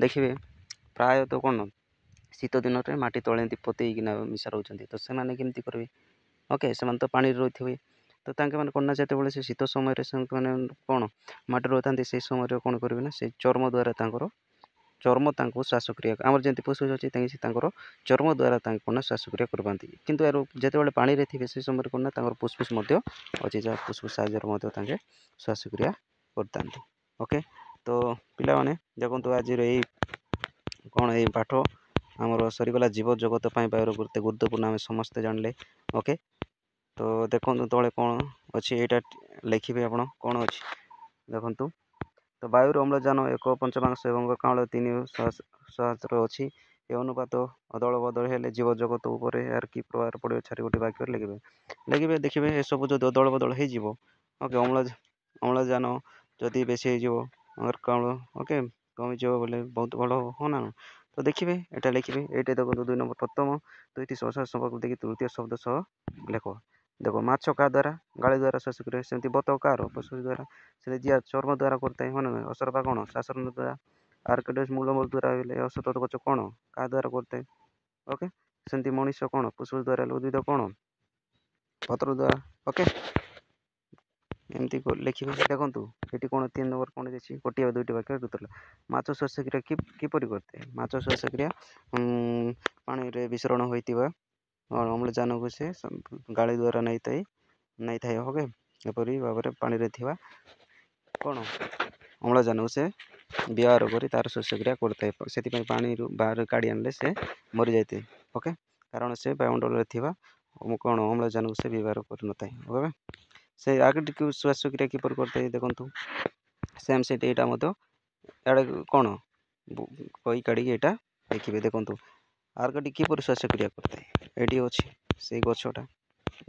ଦେଖିବେ ପ୍ରାୟତଃ କ'ଣ ଶୀତ ଦିନରେ ମାଟି ତଳେ ଏମିତି ପୋତେଇକିନା ମିଶା ରହୁଛନ୍ତି, ତ ସେମାନେ କେମିତି କରିବେ? ଓକେ, ସେମାନେ ତ ପାଣିରେ ରହିଥିବେ, ତ ତାଙ୍କେମାନେ କ'ଣ ନା ଯେତେବେଳେ ସେ ଶୀତ ସମୟରେ ସେମାନେ କ'ଣ ମାଟିରେ ରହିଥାନ୍ତି, ସେଇ ସମୟରେ କ'ଣ କରିବେ ନା ସେ ଚର୍ମ ଦ୍ୱାରା ତାଙ୍କୁ ଶ୍ୱାସକ୍ରିୟା ଆମର ଯେମିତି ଫୁସ୍ଫୁସ୍ ଅଛି ତାଙ୍କର ଚର୍ମ ଦ୍ୱାରା ତାଙ୍କୁ କ'ଣ ଶ୍ୱାସକ୍ରିୟା କରିପାରନ୍ତି। କିନ୍ତୁ ଯେତେବେଳେ ପାଣିରେ ଥିବେ ସେ ସମୟରେ କ'ଣ ନା ତାଙ୍କର ଫୁସ୍ଫୁସ୍ ମଧ୍ୟ ଅଛି, ଯାହା ଫୁସ୍ଫୁସ୍ ସାହାଯ୍ୟରେ ମଧ୍ୟ ତାଙ୍କେ ଶ୍ୱାସକ୍ରିୟା କରିଥାନ୍ତି। ଓକେ, ତ ପିଲାମାନେ ଦେଖନ୍ତୁ ଆଜିର ଏଇ କ'ଣ ଏଇ ପାଠ ଆମର ସରିଗଲା ଜୀବ ଜଗତ ପାଇଁ ବାୟୁର ଗୁରୁତ୍ୱପୂର୍ଣ୍ଣ ଆମେ ସମସ୍ତେ ଜାଣିଲେ। ଓକେ, ତ ଦେଖନ୍ତୁ ତଳେ କ'ଣ ଅଛି ଏଇଟା ଲେଖିବେ ଆପଣ କ'ଣ ଅଛି ଦେଖନ୍ତୁ। ତ ବାୟୁର ଅମ୍ଳଜାନ ଏକ ପଞ୍ଚମାଂଶ ଏବଂ ଅଙ୍ଗାରକାମ୍ଳ 3/7 ଅଛି। ଏ ଅନୁପାତ ଅଦଳ ବଦଳ ହେଲେ ଜୀବ ଜଗତ ଉପରେ ଏହାର କି ପ୍ରଭାବ ପଡ଼ିବ 4 ବାକ୍ୟରେ ଲେଖିବେ ଦେଖିବେ ଏସବୁ ଯଦି ଅଦଳ ବଦଳ ହେଇଯିବ, ଓକେ, ଅମ୍ଳଜାନ ଯଦି ବେଶୀ ହେଇଯିବ ଅଙ୍ଗାରକାମ୍ଳ ଓକେ କମିଯିବ ବୋଲେ ବହୁତ ଭଲ ହେବ, ହଁ ନା? ତ ଦେଖିବେ ଏଇଟା ଲେଖିବେ। ଏଇଟା ଦେଖନ୍ତୁ 2 ନମ୍ବର ପ୍ରଥମ ଦୁଇଟି ସମ୍ପର୍କ ଦେଖି ତୃତୀୟ ଶବ୍ଦ ସହ ଲେଖ। ଦେଖ ମାଛ କାହା ଦ୍ୱାରା ଗାଳି ଦ୍ୱାରା ଶ୍ୱାସକ୍ରିୟା, ସେମିତି ବତକ କାହାର ପଶୁ ଦ୍ୱାରା, ସେମିତି ଜିଆ ଚର୍ମ ଦ୍ୱାରା କରିଥାଏ, ହଁ ନା? ଅସରପା କ'ଣ ଶାସନ ଦ୍ୱାରା, ଆର୍କିଡସ୍ ମୂଳମୂଳ ଦ୍ୱାରା ହେଲେ ଔଷଧ ଗଛ କ'ଣ କାହା ଦ୍ୱାରା କରିଥାଏ, ଓକେ, ସେମିତି ମଣିଷ କ'ଣ ଫୁସଫୁସ ଦ୍ୱାରା ହେଲେ, ଉଦ୍ଭିଦ କ'ଣ ପତ୍ର ଦ୍ୱାରା, ଓକେ, ଏମିତି ଲେଖିବେ। ଦେଖନ୍ତୁ ଏଠି କ'ଣ 3 ନମ୍ବର କ'ଣ ଦେଇଛି, ଗୋଟିଏ ବା ଦୁଇଟି ବାକ୍ୟରେ ଉତ୍ତର। ମାଛ ଶ୍ୱାସକ୍ରିୟା କିପରି କରିଥାଏ? ମାଛ ଶ୍ୱାସକ୍ରିୟା ପାଣିରେ ବିଶରଣ ହୋଇଥିବା ଅମ୍ଳଜାନକୁ ସେ ଗାଳି ଦ୍ୱାରା ନେଇଥାଏ ଓକେ, ଏପରି ଭାବରେ ପାଣିରେ ଥିବା କ'ଣ ଅମ୍ଳଜାନକୁ ସେ ବ୍ୟବହାର କରି ତା'ର ଶ୍ୱାସକ୍ରିୟା କରିଥାଏ। ସେଥିପାଇଁ ପାଣିରୁ ବାହାରେ କାଢ଼ି ଆଣିଲେ ସେ ମରିଯାଇଥାଏ, ଓକେ, କାରଣ ସେ ବାୟୁମଣ୍ଡଳରେ ଥିବା କ'ଣ ଅମ୍ଳଜାନକୁ ସେ ବ୍ୟବହାର କରିନଥାଏ। ଓକେ, ସେ ଆগে ଟିକେ ଶ୍ୱାସକ୍ରିୟା କିପରି କରିଥାଏ ଦେଖନ୍ତୁ। ସେମ୍ ସେଟ୍ ଏଇଟା ମଧ୍ୟ ଇଆଡ଼େ କ'ଣ କହି କାଢ଼ିକି ଏଇଟା ଦେଖିବେ। ଦେଖନ୍ତୁ ଆର୍କିଡ୍ କିପରି ଶ୍ୱାସକ୍ରିୟା କରିଥାଏ, ଏଇଠି ଅଛି ସେଇ ଗଛଟା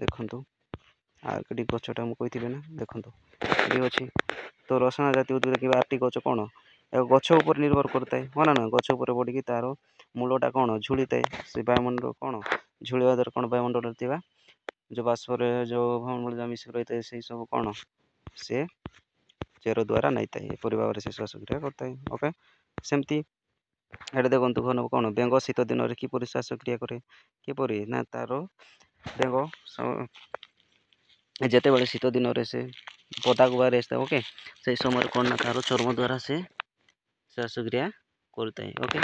ଦେଖନ୍ତୁ। ଆର୍କିଡ୍ ଗଛଟା ମୁଁ କହିଥିଲି ନା, ଦେଖନ୍ତୁ ଏଠି ଅଛି। ତ ରସନା ଜାତୀୟ ଉଦ୍ଭିଦ କିମ୍ବା ଆର୍ଟିକ୍ ଗଛ କ'ଣ ଗଛ ଉପରେ ନିର୍ଭର କରିଥାଏ, ହଁ ନା? ଗଛ ଉପରେ ବଢ଼ିକି ତା'ର ମୂଳଟା କ'ଣ ଝୁଲିଥାଏ। ସେ ବାୟୁମଣ୍ଡଳ କ'ଣ ଝୁଳିବା ଦ୍ୱାରା କ'ଣ ବାୟୁମଣ୍ଡଳରେ ଥିବା ଯେଉଁ ବାଷ୍ପରେ ଯେଉଁ ଅମ୍ଳଜାନ ମିଶି ରହିଥାଏ ସେଇ ସବୁ କ'ଣ ସେ ଚେର ଦ୍ୱାରା ନେଇଥାଏ। ଏପରି ଭାବରେ ସେ ଶ୍ୱାସକ୍ରିୟା କରିଥାଏ, ଓକେ। ସେମିତି ଏଇଟା ଦେଖନ୍ତୁ କ'ଣ ବେଙ୍ଗ ଶୀତ ଦିନରେ କିପରି ଶ୍ୱାସକ୍ରିୟା କରେ, କିପରି ନା ତା'ର ବେଙ୍ଗ ଯେତେବେଳେ ଶୀତ ଦିନରେ ସେ ପଦାକୁ ବାହାରି ଆସିଥାଏ, ଓକେ, ସେଇ ସମୟରେ କ'ଣ ନା ତା'ର ଚର୍ମ ଦ୍ୱାରା ସେ ଶ୍ୱାସକ୍ରିୟା କରିଥାଏ, ଓକେ।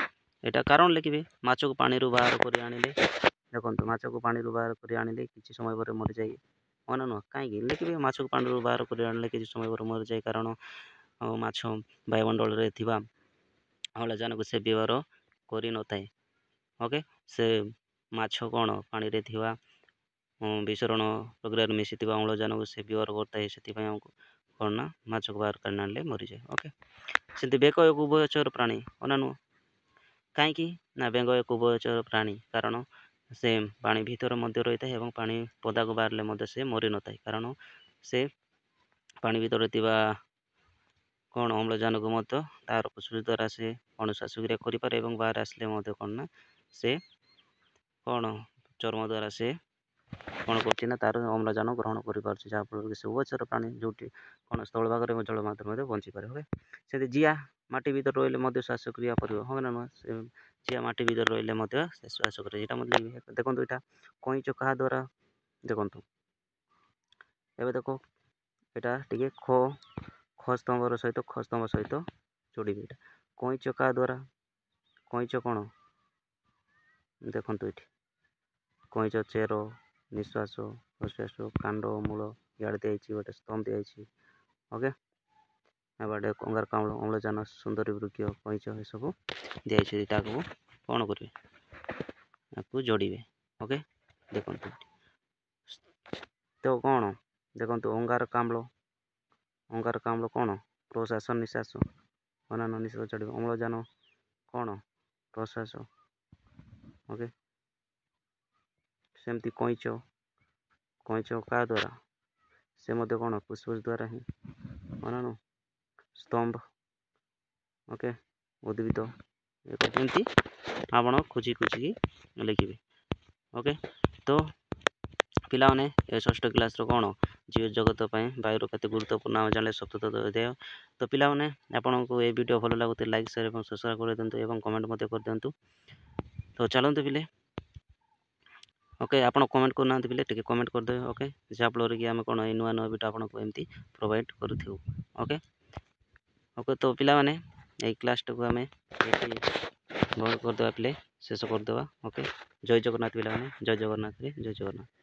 ଏଇଟା କାରଣ ଲେଖିବେ। ମାଛକୁ ପାଣିରୁ ବାହାର କରି ଆଣିଲେ, ଦେଖନ୍ତୁ ମାଛକୁ ପାଣିରୁ ବାହାର କରି ଆଣିଲେ କିଛି ସମୟ ପରେ ମରିଯାଏ, ହଁ ନା ନୁହଁ? କାହିଁକି ଲେଖିବେ ମାଛକୁ ପାଣିରୁ ବାହାର କରି ଆଣିଲେ କିଛି ସମୟ ପରେ ମରିଯାଏ, କାରଣ ମାଛ ବାୟୁମଣ୍ଡଳରେ ଥିବା ଅମ୍ଳଜାନକୁ ସେ ବ୍ୟବହାର କରିନଥାଏ, ଓକେ। ସେ ମାଛ କ'ଣ ପାଣିରେ ଥିବା ବିଶରଣ ପ୍ରକ୍ରିୟାରେ ମିଶିଥିବା ଅମ୍ଳଜାନକୁ ସେ ବ୍ୟବହାର କରିଥାଏ। ସେଥିପାଇଁ ଆମକୁ କ'ଣ ନା ମାଛକୁ ବାହାର କାଢ଼ି ଆଣିଲେ ମରିଯାଏ, ଓକେ। ସେମିତି ବେଙ୍ଗ ଏକ ଉଭୟଚର ପ୍ରାଣୀ, ହଁ ନା ନୁହଁ? କାହିଁକି ନା ବେଙ୍ଗ ଏକ ଉଭୟଚର ପ୍ରାଣୀ, କାରଣ ସେ ପାଣି ଭିତରେ ମଧ୍ୟ ରହିଥାଏ ଏବଂ ପାଣି ପଦାକୁ ବାହାରିଲେ ମଧ୍ୟ ସେ ମରିନଥାଏ, କାରଣ ସେ ପାଣି ଭିତରେ ଥିବା କ'ଣ ଅମ୍ଳଜାନକୁ ମଧ୍ୟ ତା'ର ଫୁସଫୁସ ଦ୍ୱାରା ସେ କ'ଣ ଶ୍ୱାସକ୍ରିୟା କରିପାରେ ଏବଂ ବାହାରେ ଆସିଲେ ମଧ୍ୟ କ'ଣ ନା ସେ କ'ଣ ଚର୍ମ ଦ୍ୱାରା ସେ କ'ଣ କରୁଛି ନା ତା'ର ଅମ୍ଳଜାନ ଗ୍ରହଣ କରିପାରୁଛି, ଯାହାଫଳରେ କି ସେ ଉଭୟଚର ପ୍ରାଣୀ, ଯେଉଁଠି କ'ଣ ସ୍ଥଳ ଭାଗରେ ଜଳ ମାଧ୍ୟମରେ ମଧ୍ୟ ବଞ୍ଚିପାରେ, ଓକେ। ସେମିତି ଜିଆ ମାଟି ଭିତରେ ରହିଲେ ମଧ୍ୟ ଶ୍ୱାସକ୍ରିୟା କରିବ, ହଁ ନା ନୁହଁ? ସେ ଜିଆ ମାଟି ଭିତରେ ରହିଲେ ମଧ୍ୟ ସେ ଶ୍ୱାସକ୍ରିୟା, ଏଇଟା ମଧ୍ୟ ଦେଖନ୍ତୁ। ଏଇଟା କଇଁଚ କାହା ଦ୍ୱାରା, ଦେଖନ୍ତୁ ଏବେ ଦେଖ ଏଇଟା ଟିକେ ଖ ସ୍ତମ୍ଭର ସହିତ ଖ ସ୍ତମ୍ଭ ସହିତ ଯୋଡ଼ିବେ। ଏଇଟା କଇଁଚ କାହା ଦ୍ୱାରା, କଇଁଚ କ'ଣ ଦେଖନ୍ତୁ ଏଠି କଇଁଚ ଚେର, ନିଶ୍ୱାସ ପ୍ରଶ୍ୱାସ, କାଣ୍ଡ, ମୂଳ ଇଆଡ଼େ ଦିଆଯାଇଛି, ଗୋଟେ ସ୍ତମ୍ଭ ଦିଆଯାଇଛି, ଓକେ। ଏବାଟେ ଅଙ୍ଗାରକାମ୍ଳ, ଅମ୍ଳଜାନ, ସୁନ୍ଦରୀ ବୃକ୍ଷ, କଇଁଚ ଏସବୁ ଦିଆଯାଇଛି। ତାକୁ କ'ଣ କରିବେ, ତାକୁ ଯୋଡ଼ିବେ, ଓକେ। ଦେଖନ୍ତୁ ତ କ'ଣ ଦେଖନ୍ତୁ ଅଙ୍ଗାରକାମ୍ଳ କ'ଣ ପ୍ରଶ୍ୱାସ ନିଶ୍ୱାସ, ଅନାନ ନିଶ୍ୱାସ ଛାଡ଼ିବ। ଅମ୍ଳଜାନ କ'ଣ ପ୍ରଶ୍ୱାସ, ଓକେ। ସେମିତି କଇଁଚ କାହା ଦ୍ୱାରା, ସେ ମଧ୍ୟ କ'ଣ ଫୁସଫୁସ ଦ୍ୱାରା ହିଁ, ଅନାନ ସ୍ତମ୍ଭ, ଓକେ, ଉଦ୍ଭିଦ, ଏମିତି ଆପଣ ଖୋଜିକି ଲେଖିବେ, ଓକେ। ତ ପିଲାମାନେ ଏ ଷଷ୍ଠ କ୍ଲାସ୍ର କ'ଣ ଜୀବ ଜଗତ ପାଇଁ ବାୟୁର କେତେ ଗୁରୁତ୍ୱପୂର୍ଣ୍ଣ ଆମେ ଜାଣିଲେ ସପ୍ତମ ଅଧ୍ୟାୟ। ତ ପିଲାମାନେ ଆପଣଙ୍କୁ ଏ ଭିଡ଼ିଓ ଭଲ ଲାଗୁଥିଲେ ଲାଇକ୍ ସେୟାର ଏବଂ ସବସ୍କ୍ରାଇବ୍ କରିଦିଅନ୍ତୁ ଏବଂ କମେଣ୍ଟ ମଧ୍ୟ କରିଦିଅନ୍ତୁ। ତ ଚାଲନ୍ତୁ ପିଲେ, ଓକେ, ଆପଣ କମେଣ୍ଟ କରୁନାହାନ୍ତି ପିଲେ, ଟିକେ କମେଣ୍ଟ କରିଦେବେ, ଓକେ, ଯାହାଫଳରେ କି ଆମେ କ'ଣ ଏଇ ନୂଆ ଭିଡ଼ିଓ ଆପଣଙ୍କୁ ଏମିତି ପ୍ରୋଭାଇଡ଼ କରୁଥିବୁ, ଓକେ। ତ ପିଲାମାନେ ଏଇ କ୍ଲାସ୍ଟାକୁ ଆମେ ଏଇଠି ବନ୍ଦ କରିଦେବା ପିଲେ, ଶେଷ କରିଦେବା, ଓକେ। ଜୟ ଜଗନ୍ନାଥ ପିଲାମାନେ, ଜୟ ଜଗନ୍ନାଥ।